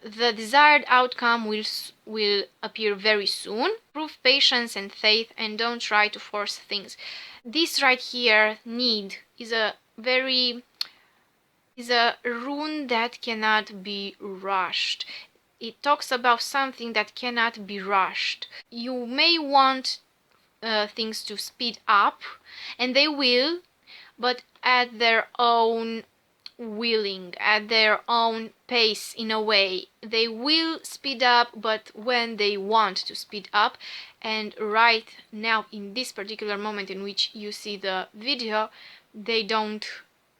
The desired outcome will appear very soon. Prove patience and faith and don't try to force things. This right here, need, is a rune that cannot be rushed. It talks about something that cannot be rushed. You may want things to speed up, and they will, but at their own willing, at their own pace. In a way, they will speed up, but when they want to speed up. And right now, in this particular moment in which you see the video, they don't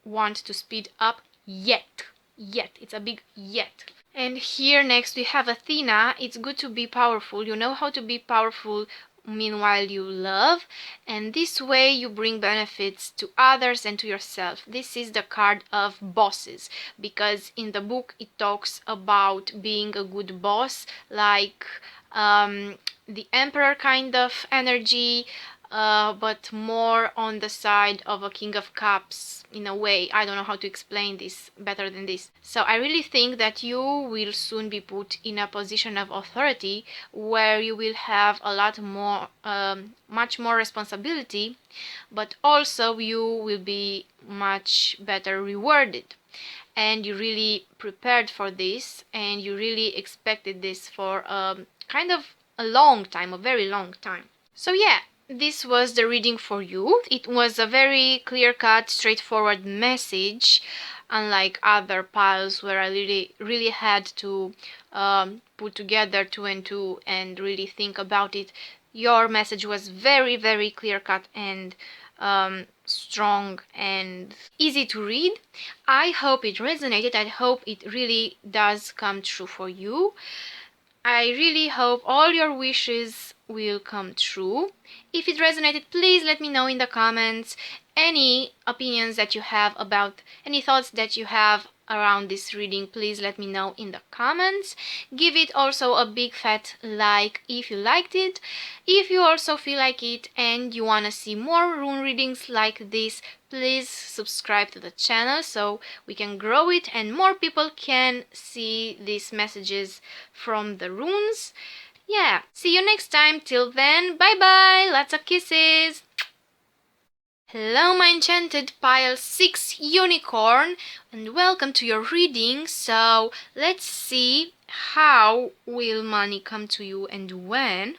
want to speed up yet. It's a big yet. And here next we have Athena. It's good to be powerful. You know how to be powerful meanwhile you love, and this way you bring benefits to others and to yourself. This is the card of bosses, because in the book it talks about being a good boss, like the emperor kind of energy, but more on the side of a king of cups in a way. I don't know how to explain this better than this. So I really think that you will soon be put in a position of authority where you will have a lot more, much more responsibility, but also you will be much better rewarded. And you really prepared for this, and you really expected this for kind of a long time, a very long time. So yeah, this was the reading for you. It was a very clear-cut, straightforward message, unlike other piles where I really had to put together two and two and really think about it. Your message was very, very clear-cut and strong and easy to read. I hope it resonated. I hope it really does come true for you. I really hope all your wishes will come true. If it resonated, please let me know in the comments any opinions that you have about, any thoughts that you have around this reading. Please let me know in the comments. Give it also a big fat like if you liked it. If you also feel like it and you want to see more rune readings like this, please subscribe to the channel so we can grow it and more people can see these messages from the runes. Yeah, see you next time. Till then, bye bye, lots of kisses. Hello my enchanted pile 6 unicorn, and welcome to your reading. So let's see how will money come to you and when.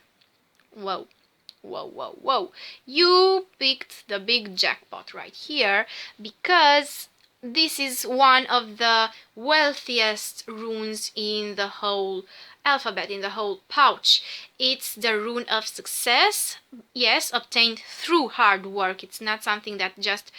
Whoa. You picked the big jackpot right here, because this is one of the wealthiest runes in the whole alphabet, in the whole pouch. It's the rune of success. Yes, obtained through hard work. It's not something that just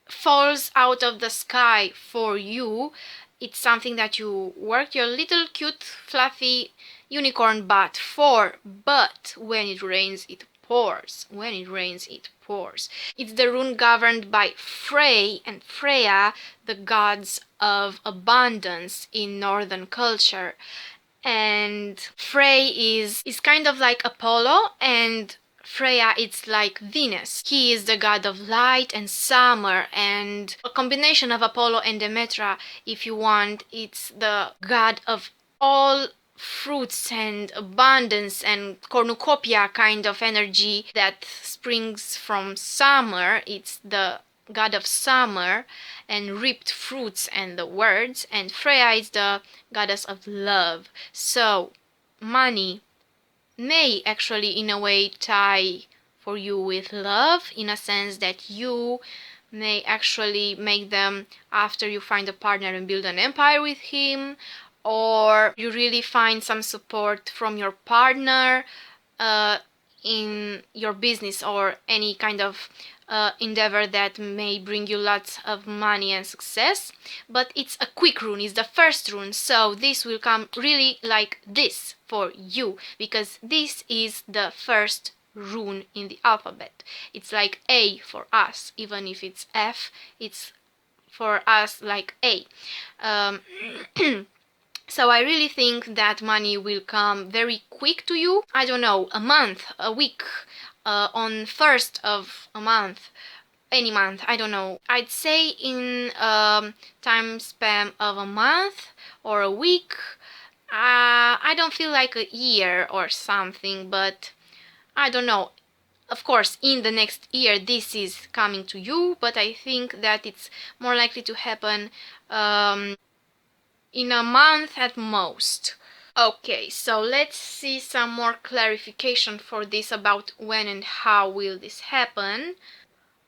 falls out of the sky for you. It's something that you worked your little cute fluffy unicorn butt for, but when it rains it pours. When it rains it pours. It's the rune governed by Frey and Freya, the gods of abundance in northern culture. And Frey is kind of like Apollo, and Freya it's like Venus. He is the god of light and summer, and a combination of Apollo and Demetra, if you want. It's the god of all fruits and abundance and cornucopia kind of energy that springs from summer. It's the god of summer and reaped fruits and the words, and Freya is the goddess of love. So money may actually in a way tie for you with love, in a sense that you may actually make them after you find a partner and build an empire with him, or you really find some support from your partner in your business or any kind of endeavor that may bring you lots of money and success. But it's a quick rune, it's the first rune, so this will come really like this for you, because this is the first rune in the alphabet. It's like A for us. Even if it's F, it's for us like A. So I really think that money will come very quick to you. I don't know, a month, a week, on first of a month, any month, I don't know. I'd say in time span of a month or a week. I don't feel like a year or something, but I don't know. Of course, in the next year this is coming to you, but I think that it's more likely to happen in a month at most. Okay, so let's see some more clarification for this about when and how will this happen.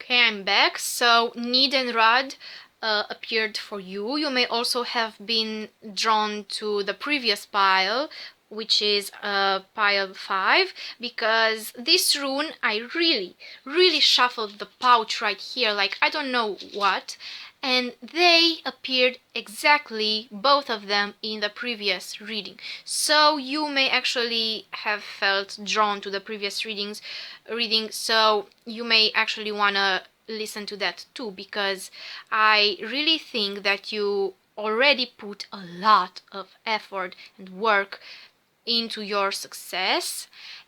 Okay, I'm back. So Need and Rod appeared for you. You may also have been drawn to the previous pile, which is pile 5, because this rune I really shuffled the pouch right here, like I don't know what, and they appeared exactly, both of them, in the previous reading. So you may actually have felt drawn to the previous reading, so you may actually want to listen to that too, because I really think that you already put a lot of effort and work into your success,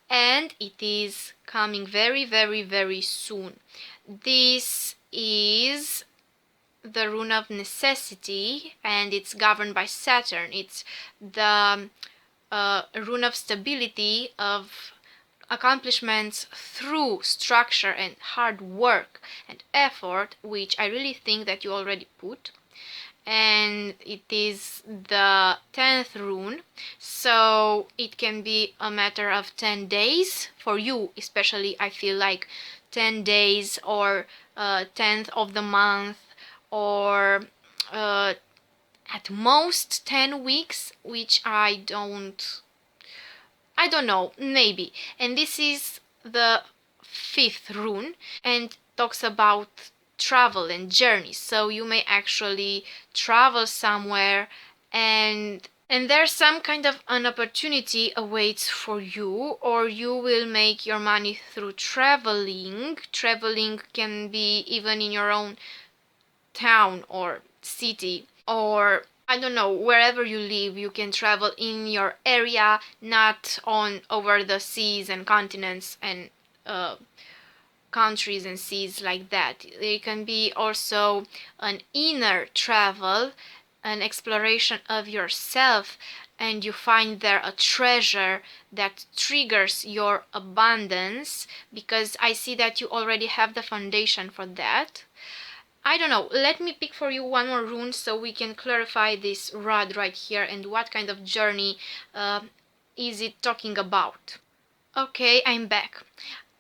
and it is coming very soon. This is the rune of necessity, and it's governed by Saturn. It's the rune of stability, of accomplishments through structure and hard work and effort, which I really think that you already put. And it is the 10th rune, so it can be a matter of 10 days for you, especially. I feel like 10 days, or 10th of the month, or at most 10 weeks, which I don't know, maybe. And this is the 5th rune, and talks about travel and journeys. So you may actually travel somewhere, and there's some kind of an opportunity awaits for you, or you will make your money through traveling. Traveling can be even in your own town or city, or I don't know, wherever you live. You can travel in your area, not on over the seas and continents and countries and seas like that. It can be also an inner travel, an exploration of yourself, and you find there a treasure that triggers your abundance, because I see that you already have the foundation for that. I don't know, let me pick for you one more rune so we can clarify this rod right here and what kind of journey is it talking about. Okay, I'm back.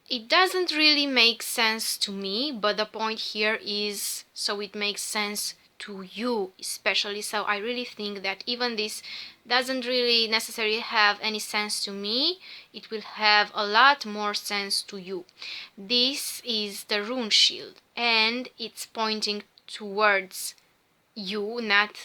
It doesn't really make sense to me, but the point here is so it makes sense to you especially. So I really think that even this doesn't really necessarily have any sense to me, it will have a lot more sense to you. This is the rune shield, and it's pointing towards you, not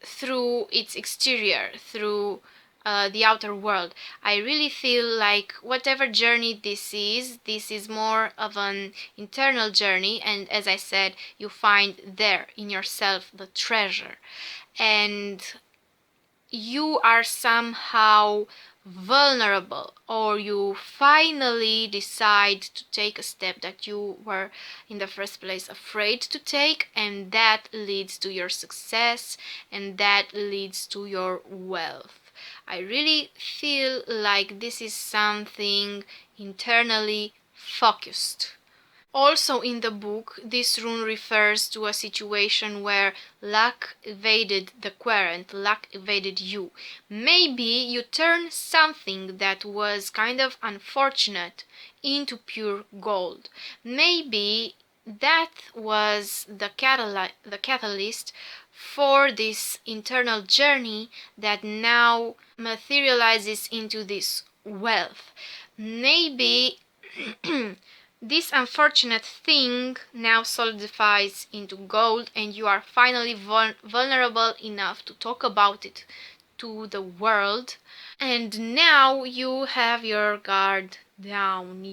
through its exterior, through the outer world. I really feel like whatever journey this is more of an internal journey, and as I said, you find there in yourself the treasure, and you are somehow vulnerable, or you finally decide to take a step that you were in the first place afraid to take, and that leads to your success, and that leads to your wealth. I really feel like this is something internally focused. Also in the book, this rune refers to a situation where luck evaded the querent, luck evaded you. Maybe you turned something that was kind of unfortunate into pure gold. Maybe that was the catalyst for this internal journey that now materializes into this wealth. Maybe this unfortunate thing now solidifies into gold, and you are finally vulnerable enough to talk about it to the world. And now you have your guard down.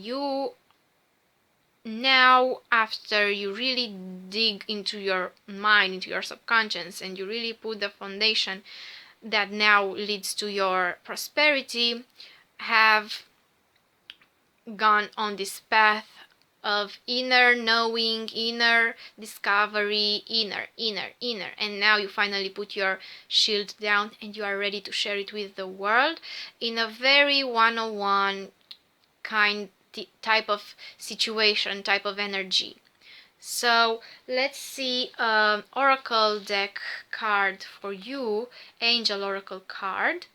Now, after you really dig into your mind, into your subconscious, and you really put the foundation that now leads to your prosperity, have gone on this path of inner knowing, inner discovery, inner, and now you finally put your shield down and you are ready to share it with the world in a very one-on-one type of situation, type of energy. So let's see oracle deck card for you, angel oracle card.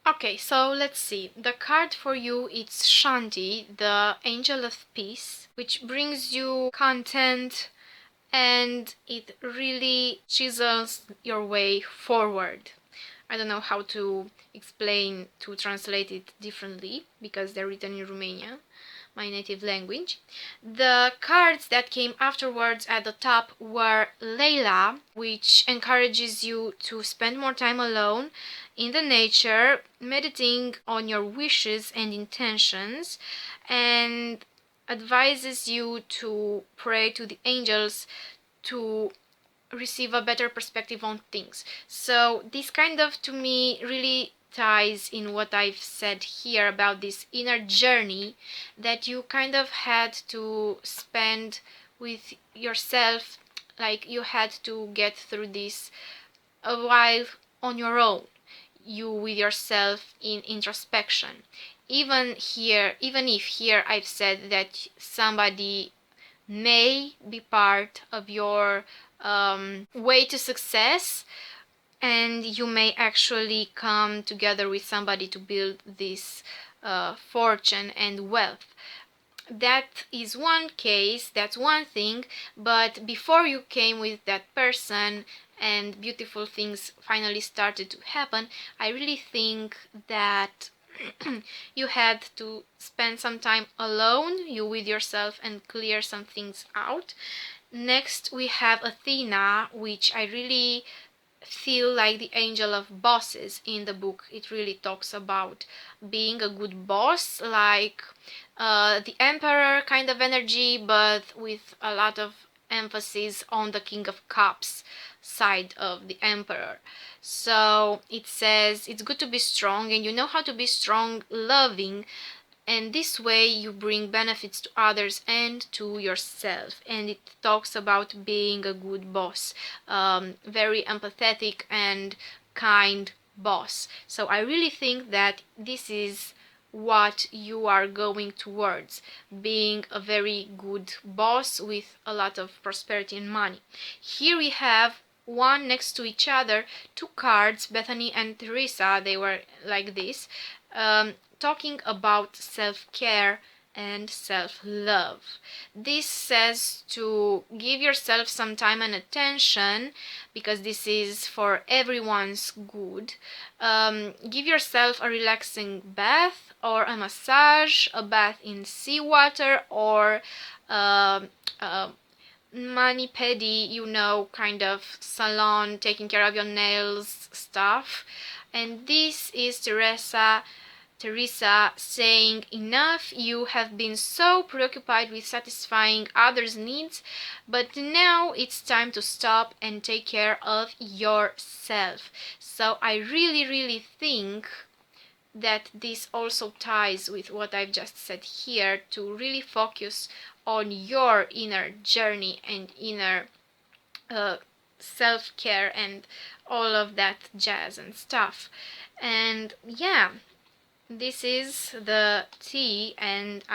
Okay, so let's see. The card for you it's Shanti, the Angel of Peace, which brings you content and it really chisels your way forward. I don't know how to translate it differently because they're written in Romania, my native language. The cards that came afterwards at the top were Layla, which encourages you to spend more time alone in the nature, meditating on your wishes and intentions, and advises you to pray to the angels to receive a better perspective on things. So this kind of to me really ties in what I've said here about this inner journey that you kind of had to spend with yourself, like you had to get through this a while on your own, you with yourself in introspection. Even if here I've said that somebody may be part of your way to success, and you may actually come together with somebody to build this fortune and wealth. That is one case, that's one thing, but before you came with that person and beautiful things finally started to happen, I really think that you had to spend some time alone, you with yourself, and clear some things out. Next, we have Athena, which I really feel like the angel of bosses in the book. It really talks about being a good boss, like the emperor kind of energy, but with a lot of emphasis on the king of cups side of the emperor. So it says it's good to be strong, and you know how to be strong, loving, and this way you bring benefits to others and to yourself. And it talks about being a good boss, very empathetic and kind boss. So I really think that this is what you are going towards, being a very good boss with a lot of prosperity and money. Here we have one next to each other, two cards, Bethany and Teresa. They were like this, talking about self-care and self-love. This says to give yourself some time and attention because this is for everyone's good. Give yourself a relaxing bath or a massage, a bath in seawater, or mani pedi, kind of salon, taking care of your nails stuff. And this is Teresa saying, enough, you have been so preoccupied with satisfying others' needs, but now it's time to stop and take care of yourself. So I really, really think that this also ties with what I've just said here, to really focus on your inner journey and inner uh, self-care and all of that jazz and stuff. And yeah, this is the tea, and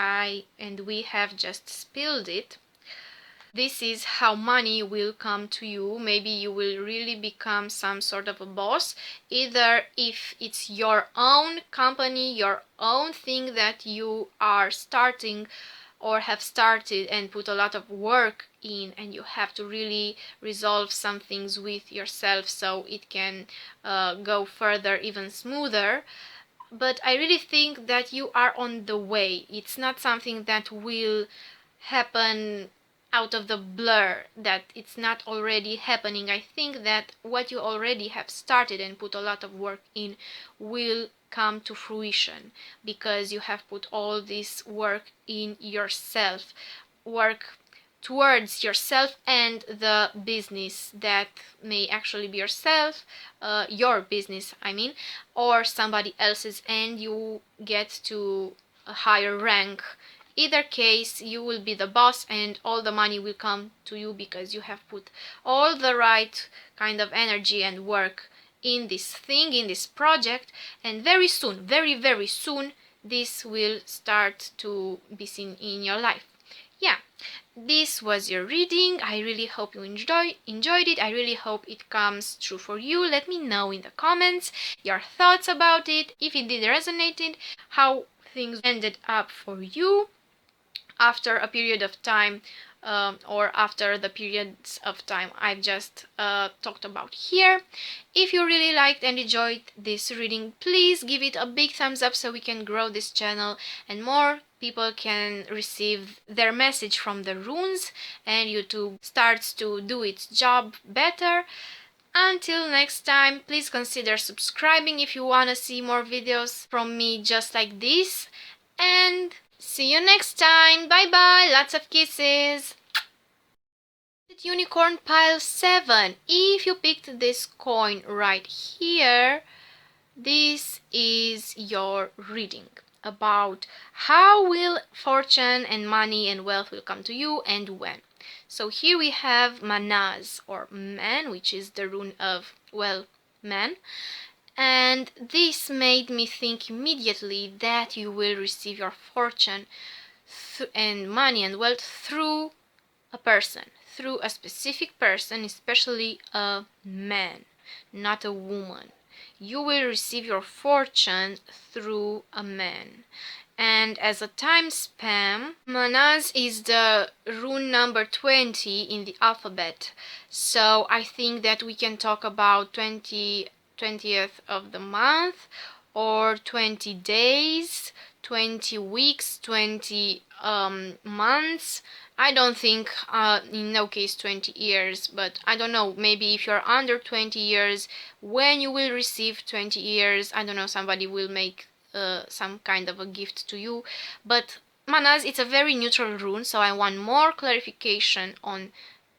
we have just spilled it. This is how money will come to you. Maybe you will really become some sort of a boss, either if it's your own company, your own thing that you are starting or have started and put a lot of work in, and you have to really resolve some things with yourself so it can go further, even smoother. But I really think that you are on the way. It's not something that will happen out of the blur, that it's not already happening. I think that what you already have started and put a lot of work in will come to fruition because you have put all this work in yourself, work towards yourself and the business that may actually be yourself, your business, I mean, or somebody else's, and you get to a higher rank. Either case, you will be the boss and all the money will come to you because you have put all the right kind of energy and work in this thing, in this project, and very soon, very, very soon, this will start to be seen in your life. yeah, this was your reading. I really hope you enjoyed it. I really hope it comes true for you. Let me know in the comments your thoughts about it, if it did resonate, how things ended up for you after a period of time, or after the periods of time I've just talked about here. If you really liked and enjoyed this reading, please give it a big thumbs up so we can grow this channel and more people can receive their message from the runes and YouTube starts to do its job better. Until next time, please consider subscribing if you want to see more videos from me just like this, and see you next time. Bye bye, lots of kisses. Unicorn pile 7. If you picked this coin right here, this is your reading about how will fortune and money and wealth will come to you and when. So here we have Manaz, or man, which is the rune of, well, man. And this made me think immediately that you will receive your fortune and money and wealth through a person, through a specific person, especially a man, not a woman. You will receive your fortune through a man. And as a time span, Manaz is the rune number 20 in the alphabet. So I think that we can talk about 20th of the month, or 20 days, 20 weeks, 20 months. I don't think, in no case 20 years, but I don't know, maybe if you're under 20 years, when you will receive 20 years, I don't know, somebody will make some kind of a gift to you. But Manaz, it's a very neutral rune, so I want more clarification on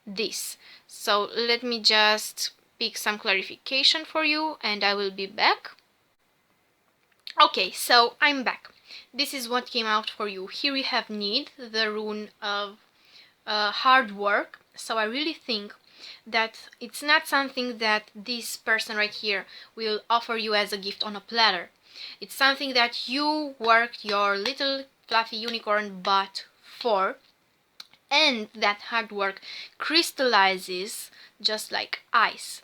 this. So let me just pick some clarification for you and I will be back. Okay, so I'm back. This is what came out for you. Here we have need, the rune of hard work. So I really think that it's not something that this person right here will offer you as a gift on a platter. It's something that you worked your little fluffy unicorn butt for, and that hard work crystallizes just like ice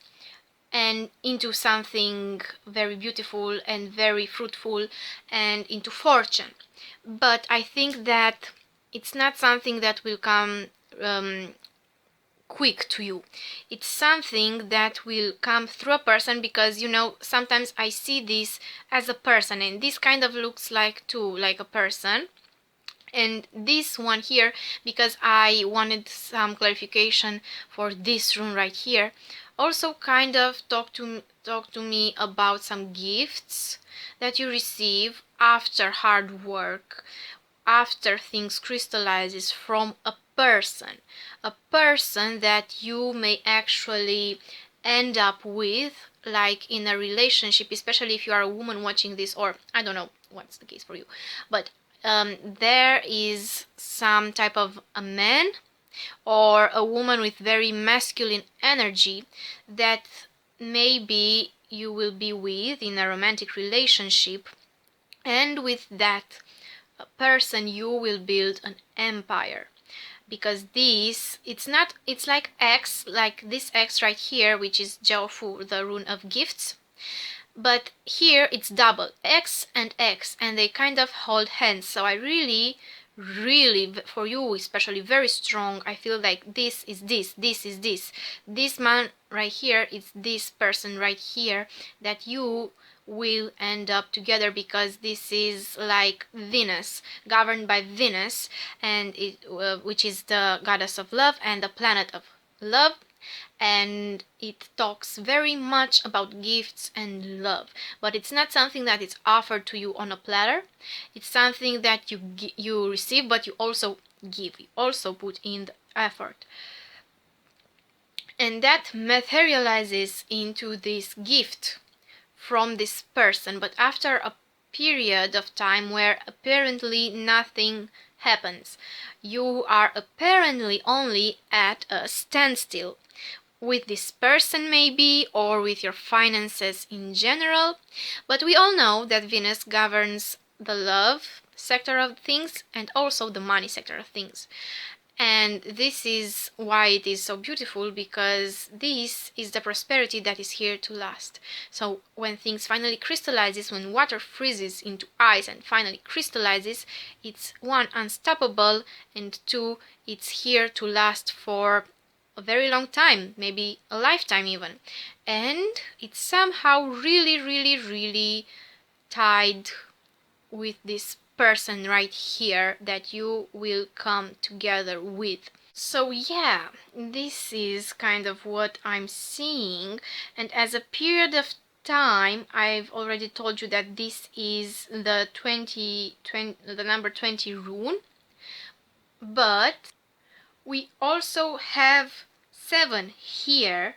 and into something very beautiful and very fruitful and into fortune. But I think that it's not something that will come quick to you. It's something that will come through a person, because you know, sometimes I see this as a person, and this kind of looks like too like a person. And this one here, because I wanted some clarification for this rune right here, also kind of talk to me about some gifts that you receive after hard work, after things crystallizes from a person that you may actually end up with, like in a relationship, especially if you are a woman watching this, or I don't know what's the case for you, but there is some type of a man or a woman with very masculine energy that maybe you will be with in a romantic relationship, and with that person you will build an empire. Because this, it's like X, like this X right here, which is Jiaofu, the rune of gifts. But here it's double, X, and they kind of hold hands. So I really, for you especially, very strong. I feel like this is this man right here, it's this person right here that you will end up together, because this is like Venus, governed by Venus, and which is the goddess of love and the planet of love. And it talks very much about gifts and love, but it's not something that is offered to you on a platter. It's something that you receive, but you also give, you also put in the effort, and that materializes into this gift from this person. But after a period of time where apparently nothing happens, you are apparently only at a standstill with this person maybe, or with your finances in general. But we all know that Venus governs the love sector of things and also the money sector of things. And this is why it is so beautiful, because this is the prosperity that is here to last. So when things finally crystallizes, when water freezes into ice and finally crystallizes, it's one, unstoppable, and two, it's here to last for a very long time, maybe a lifetime even. And it's somehow really, really, really tied with this person right here that you will come together with. So yeah, this is kind of what I'm seeing. And as a period of time, I've already told you that this is the the number 20 rune, but we also have 7 here,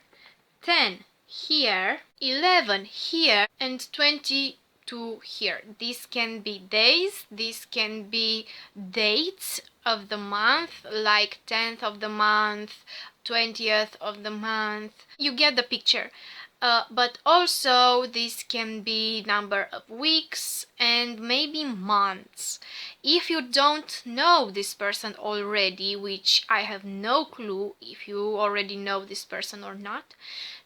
10 here, 11 here, and 22 here. This can be days, this can be dates of the month, like 10th of the month, 20th of the month. You get the picture. But also this can be number of weeks and maybe months. If you don't know this person already, which I have no clue if you already know this person or not,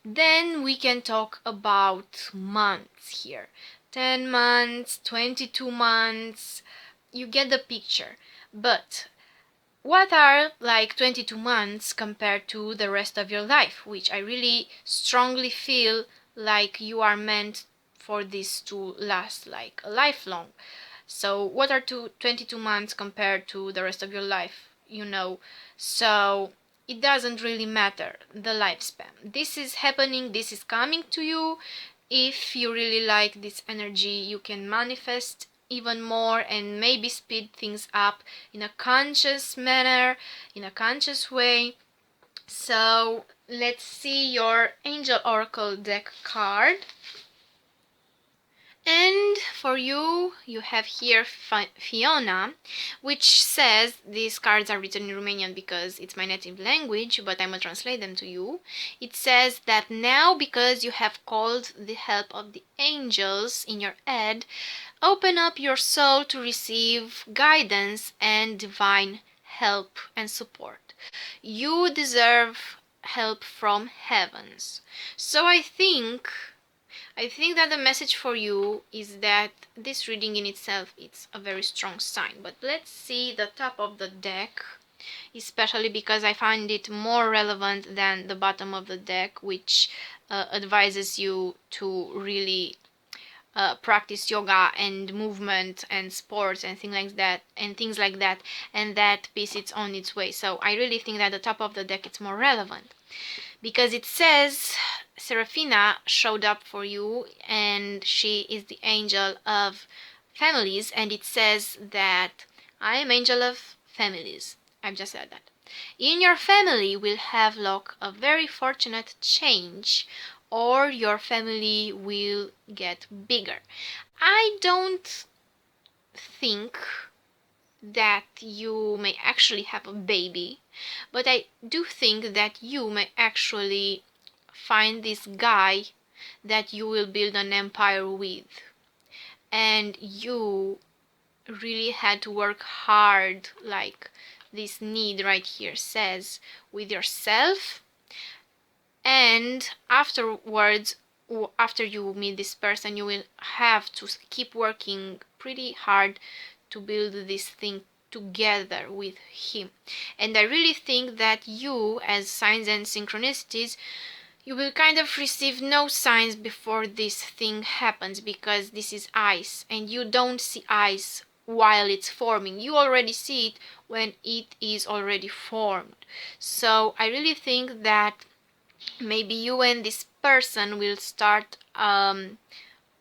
then we can talk about months here. 10 months, 22 months, you get the picture. But what are like 22 months compared to the rest of your life, which I really strongly feel like you are meant for this to last like a lifelong. So what are 22 months compared to the rest of your life, you know? So it doesn't really matter the lifespan. This is happening, this is coming to you. If you really like this energy, you can manifest even more and maybe speed things up in a conscious manner, in a conscious way. So let's see your Angel Oracle deck card. And for you, you have here Fiona, which says, these cards are written in Romanian because it's my native language, but I'm gonna translate them to you. It says that now, because you have called the help of the angels in your head, open up your soul to receive guidance and divine help and support. You deserve help from heavens. So I think that the message for you is that this reading in itself is a very strong sign. But let's see the top of the deck, especially because I find it more relevant than the bottom of the deck, which advises you to really practice yoga and movement and sports and things like that, and that piece it's on its way. So I really think that the top of the deck is more relevant, because it says Serafina showed up for you, and she is the angel of families, and it says that I am angel of families. I've just said that. In your family will have luck, a very fortunate change, or your family will get bigger. I don't think that you may actually have a baby, but I do think that you may actually find this guy that you will build an empire with, and you really had to work hard, like this need right here says, with yourself. And afterwards, after you meet this person, you will have to keep working pretty hard to build this thing together with him. And I really think that you, as signs and synchronicities, you will kind of receive no signs before this thing happens, because this is ice and you don't see ice while it's forming. You already see it when it is already formed. So I really think that maybe you and this person will start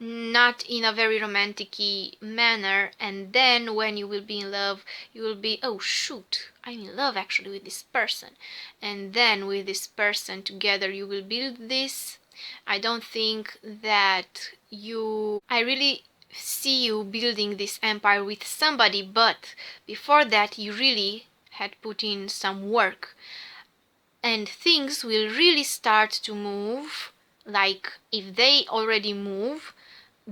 not in a very romantic-y manner, and then when you will be in love, you will be, oh shoot, I'm in love actually with this person, and then with this person together you will build this. I don't think that I really see you building this empire with somebody, but before that you really had put in some work, and things will really start to move. Like if they already move,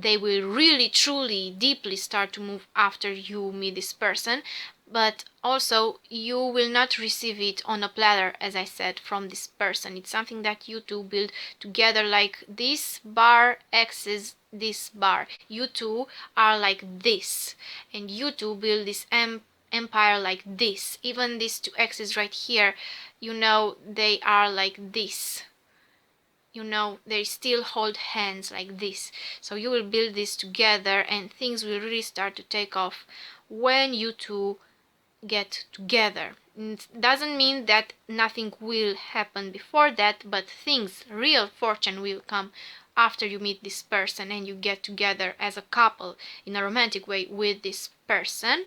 they will really, truly, deeply start to move after you meet this person. But also, you will not receive it on a platter, as I said, from this person. It's something that you two build together, like this bar X's this bar. You two are like this, and you two build this empire like this. Even these two X's right here, you know, they are like this. You know, they still hold hands like this. So you will build this together, and things will really start to take off when you two get together. It doesn't mean that nothing will happen before that, but things, real fortune will come after you meet this person and you get together as a couple in a romantic way with this person.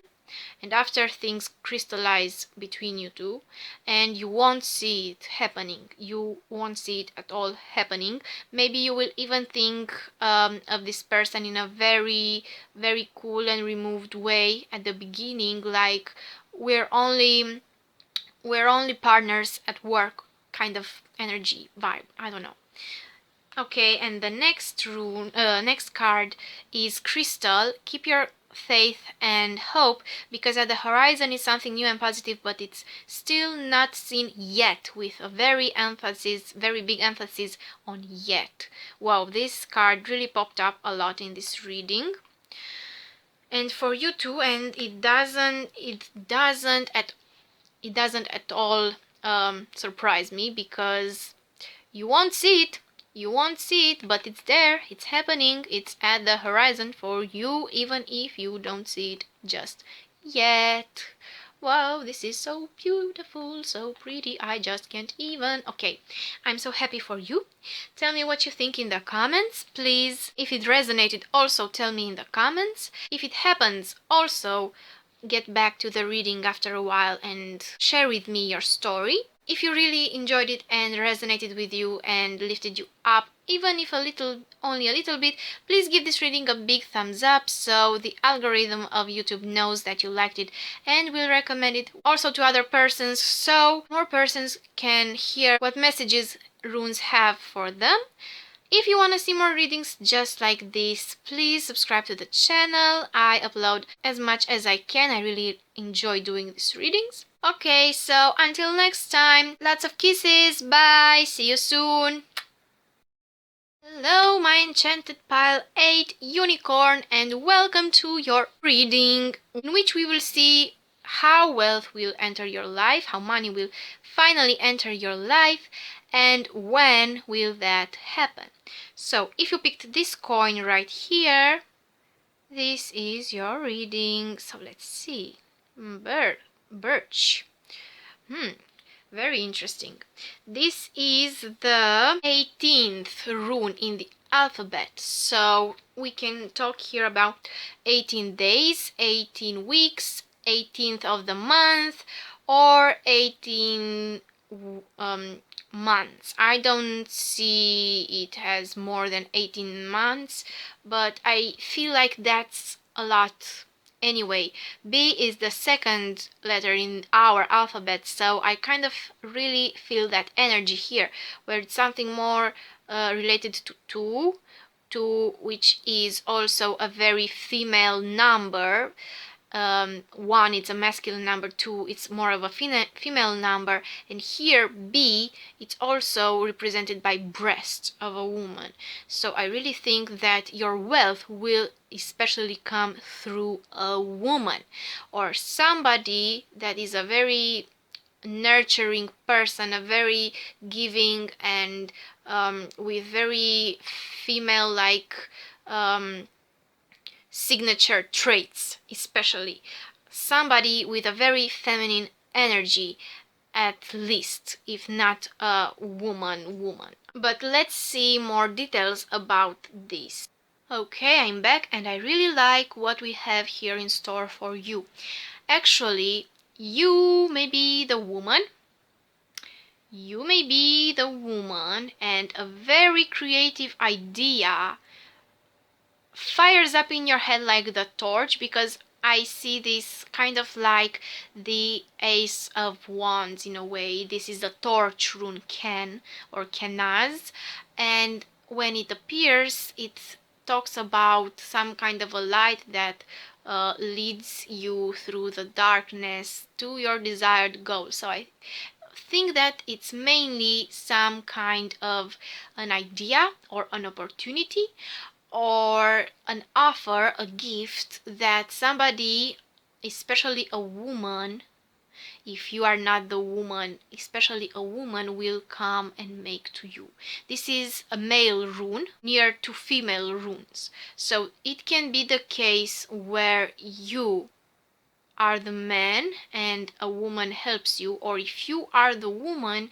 And after things crystallize between you two, and you won't see it happening, you won't see it at all happening. Maybe you will even think of this person in a very, very cool and removed way at the beginning, like we're only partners at work kind of energy vibe. I don't know. Okay, and the next rune, next card is Crystal. Keep your faith and hope, because at the horizon is something new and positive, but it's still not seen yet, with a very big emphasis on yet. Wow, this card really popped up a lot in this reading. And for you too, and it doesn't at all surprise me, because you won't see it. You won't see it, but it's there. It's happening. It's at the horizon for you, even if you don't see it just yet. Wow, this is so beautiful, so pretty. I just can't even. Okay, I'm so happy for you. Tell me what you think in the comments, please. If it resonated, also tell me in the comments. If it happens, also get back to the reading after a while and share with me your story. If you really enjoyed it and resonated with you and lifted you up, even if only a little bit, please give this reading a big thumbs up so the algorithm of YouTube knows that you liked it and will recommend it also to other persons, so more persons can hear what messages runes have for them. If you want to see more readings just like this, please subscribe to the channel. I upload as much as I can. I really enjoy doing these readings. Okay, so until next time, lots of kisses. Bye. See you soon. Hello, my enchanted pile 8 unicorn, and welcome to your reading, in which we will see how wealth will enter your life, how money will finally enter your life, and when will that happen. So if you picked this coin right here, this is your reading. So let's see. Birch. Very interesting. This is the 18th rune in the alphabet. So we can talk here about 18 days, 18 weeks, 18th of the month, or 18 months. I don't see it has more than 18 months, but I feel like that's a lot. Anyway, B is the second letter in our alphabet, so I kind of really feel that energy here, where it's something more related to two, which is also a very female number. One, it's a masculine number. Two, it's more of a female number. And here B, it's also represented by breast of a woman. So I really think that your wealth will especially come through a woman, or somebody that is a very nurturing person, a very giving, and with very female like signature traits, especially somebody with a very feminine energy, at least, if not a woman. But let's see more details about this. Okay, I'm back, and I really like what we have here in store for you. Actually, you may be the woman. You may be the woman, and a very creative idea fires up in your head like the torch, because I see this kind of like the Ace of Wands in a way. This is the torch rune Ken or Kenaz, and when it appears, talks about some kind of a light that leads you through the darkness to your desired goal. So I think that it's mainly some kind of an idea or an opportunity or an offer, a gift that somebody, especially a woman, if you are not the woman, especially a woman, will come and make to you. This is a male rune near to female runes. So it can be the case where you are the man and a woman helps you, or if you are the woman,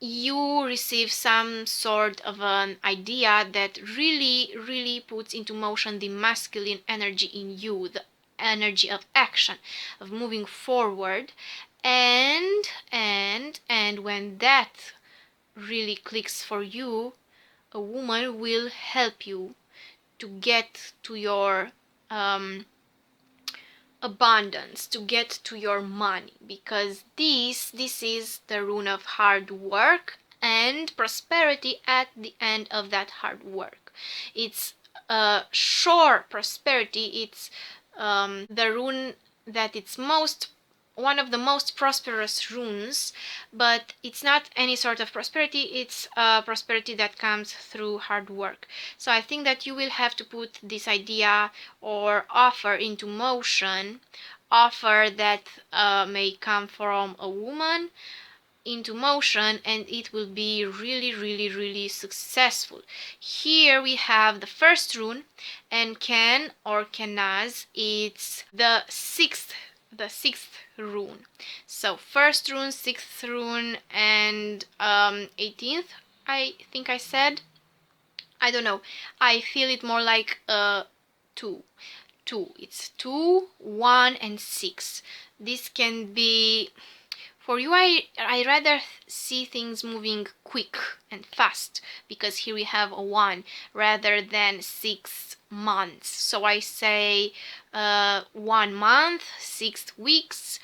you receive some sort of an idea that really puts into motion the masculine energy in you, the energy of action, of moving forward. And when that really clicks for you, a woman will help you to get to your abundance, to get to your money, because this is the rune of hard work and prosperity at the end of that hard work. It's a sure prosperity. It's the rune that it's one of the most prosperous runes, but it's not any sort of prosperity. It's a prosperity that comes through hard work. So I think that you will have to put this idea or offer into motion, offer that may come from a woman, into motion, and it will be really successful. Here we have the first rune, and Ken or Kenaz, it's the sixth rune. So first rune, sixth rune, and 18th, I think I said. I don't know. I feel it more like two. It's 2, 1, and 6. This can be for you. I rather see things moving quick and fast, because here we have a 1 rather than 6 months. So I say 1 month, 6 weeks,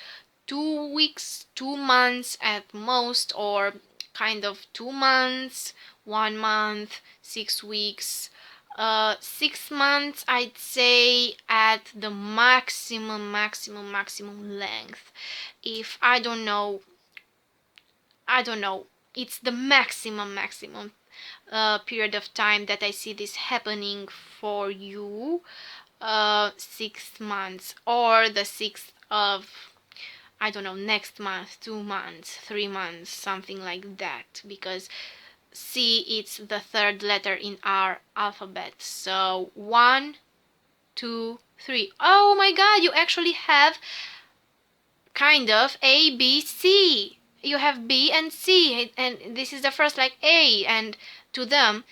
2 weeks, 2 months at most, or kind of 2 months, 1 month, 6 weeks. 6 months, I'd say, at the maximum length. If I don't know, it's the maximum period of time that I see this happening for you. 6 months, or the 6th of, I don't know, next month, 2 months, 3 months, something like that, because C, it's the third letter in our alphabet. So 1, 2, 3. Oh my god, you actually have kind of A, B, C. You have B and C, and this is the first, like, A, and to them,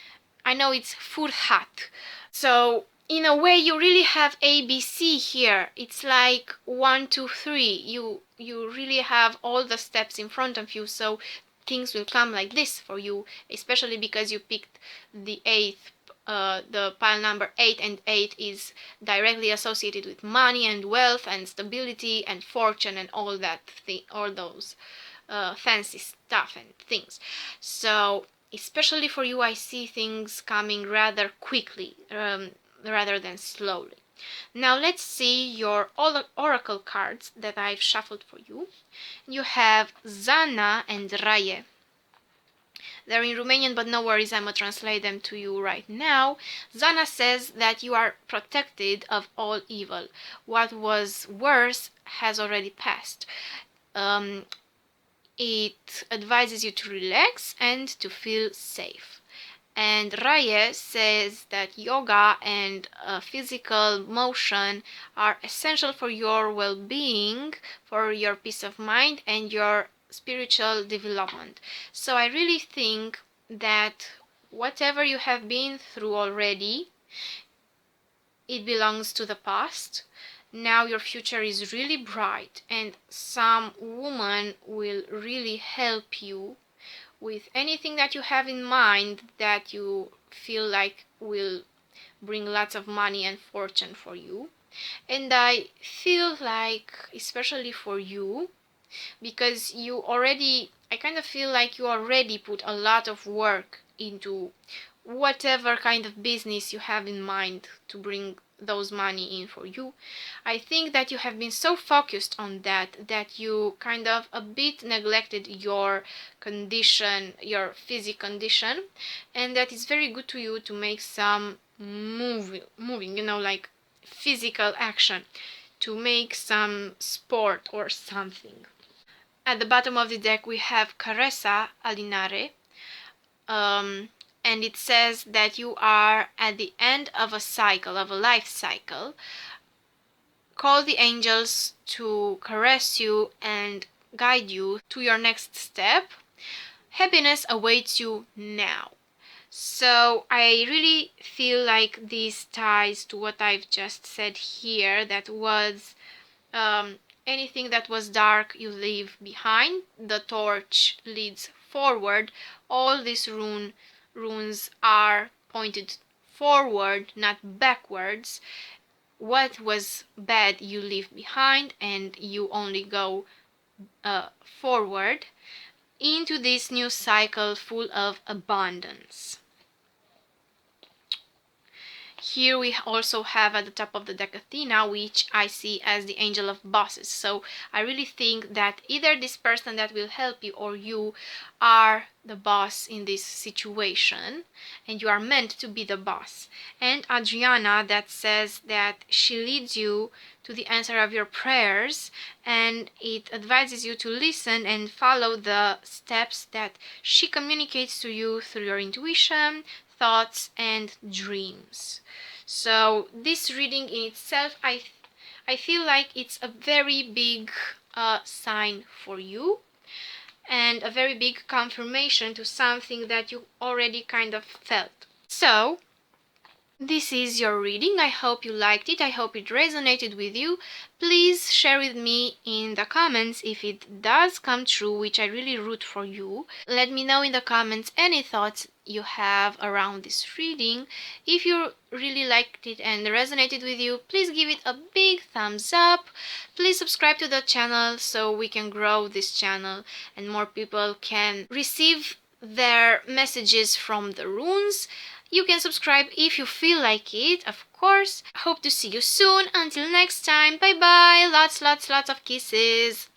I know it's Furhat. So in a way, you really have A, B, C here. It's like 1, 2, 3. You really have all the steps in front of you, so things will come like this for you, especially because you picked the 8th, the pile number 8, and 8 is directly associated with money and wealth and stability and fortune and all that all those fancy stuff and things. So especially for you, I see things coming rather quickly, rather than slowly. Now let's see your oracle cards that I've shuffled for you. You have Zana and Raye. They're in Romanian, but no worries, I'm gonna translate them to you right now. Zana says that you are protected of all evil. What was worse has already passed. It advises you to relax and to feel safe. And Raye says that yoga and physical motion are essential for your well-being, for your peace of mind, and your spiritual development. So I really think that whatever you have been through already, it belongs to the past. Now your future is really bright, and some woman will really help you with anything that you have in mind that you feel like will bring lots of money and fortune for you. And I feel like, especially for you, because I kind of feel like you already put a lot of work into whatever kind of business you have in mind to bring those money in for you. I think that you have been so focused on that you kind of a bit neglected your condition, your physical condition, and that is very good to you to make some moving, like physical action, to make some sport or something. At the bottom of the deck we have Caressa Alinare, and it says that you are at the end of a cycle, of a life cycle. Call the angels to caress you and guide you to your next step. Happiness awaits you now. So I really feel like this ties to what I've just said here, that was anything that was dark you leave behind, the torch leads forward. All these runes are pointed forward, not backwards. What was bad you leave behind and you only go forward into this new cycle full of abundance. Here we also have at the top of the deck Athena, which I see as the angel of bosses. So I really think that either this person that will help you or you are the boss in this situation, and you are meant to be the boss. And Adriana, that says that she leads you to the answer of your prayers, and it advises you to listen and follow the steps that she communicates to you through your intuition, thoughts and dreams. So this reading in itself, I feel like it's a very big sign for you, and a very big confirmation to something that you already kind of felt. So this is your reading. I hope you liked it. I hope it resonated with you. Please share with me in the comments if it does come true, which I really root for you. Let me know in the comments any thoughts you have around this reading. If you really liked it and resonated with you, please give it a big thumbs up. Please subscribe to the channel so we can grow this channel and more people can receive their messages from the runes. You can subscribe if you feel like it, of course. Hope to see you soon. Until next time, bye bye. Lots of kisses.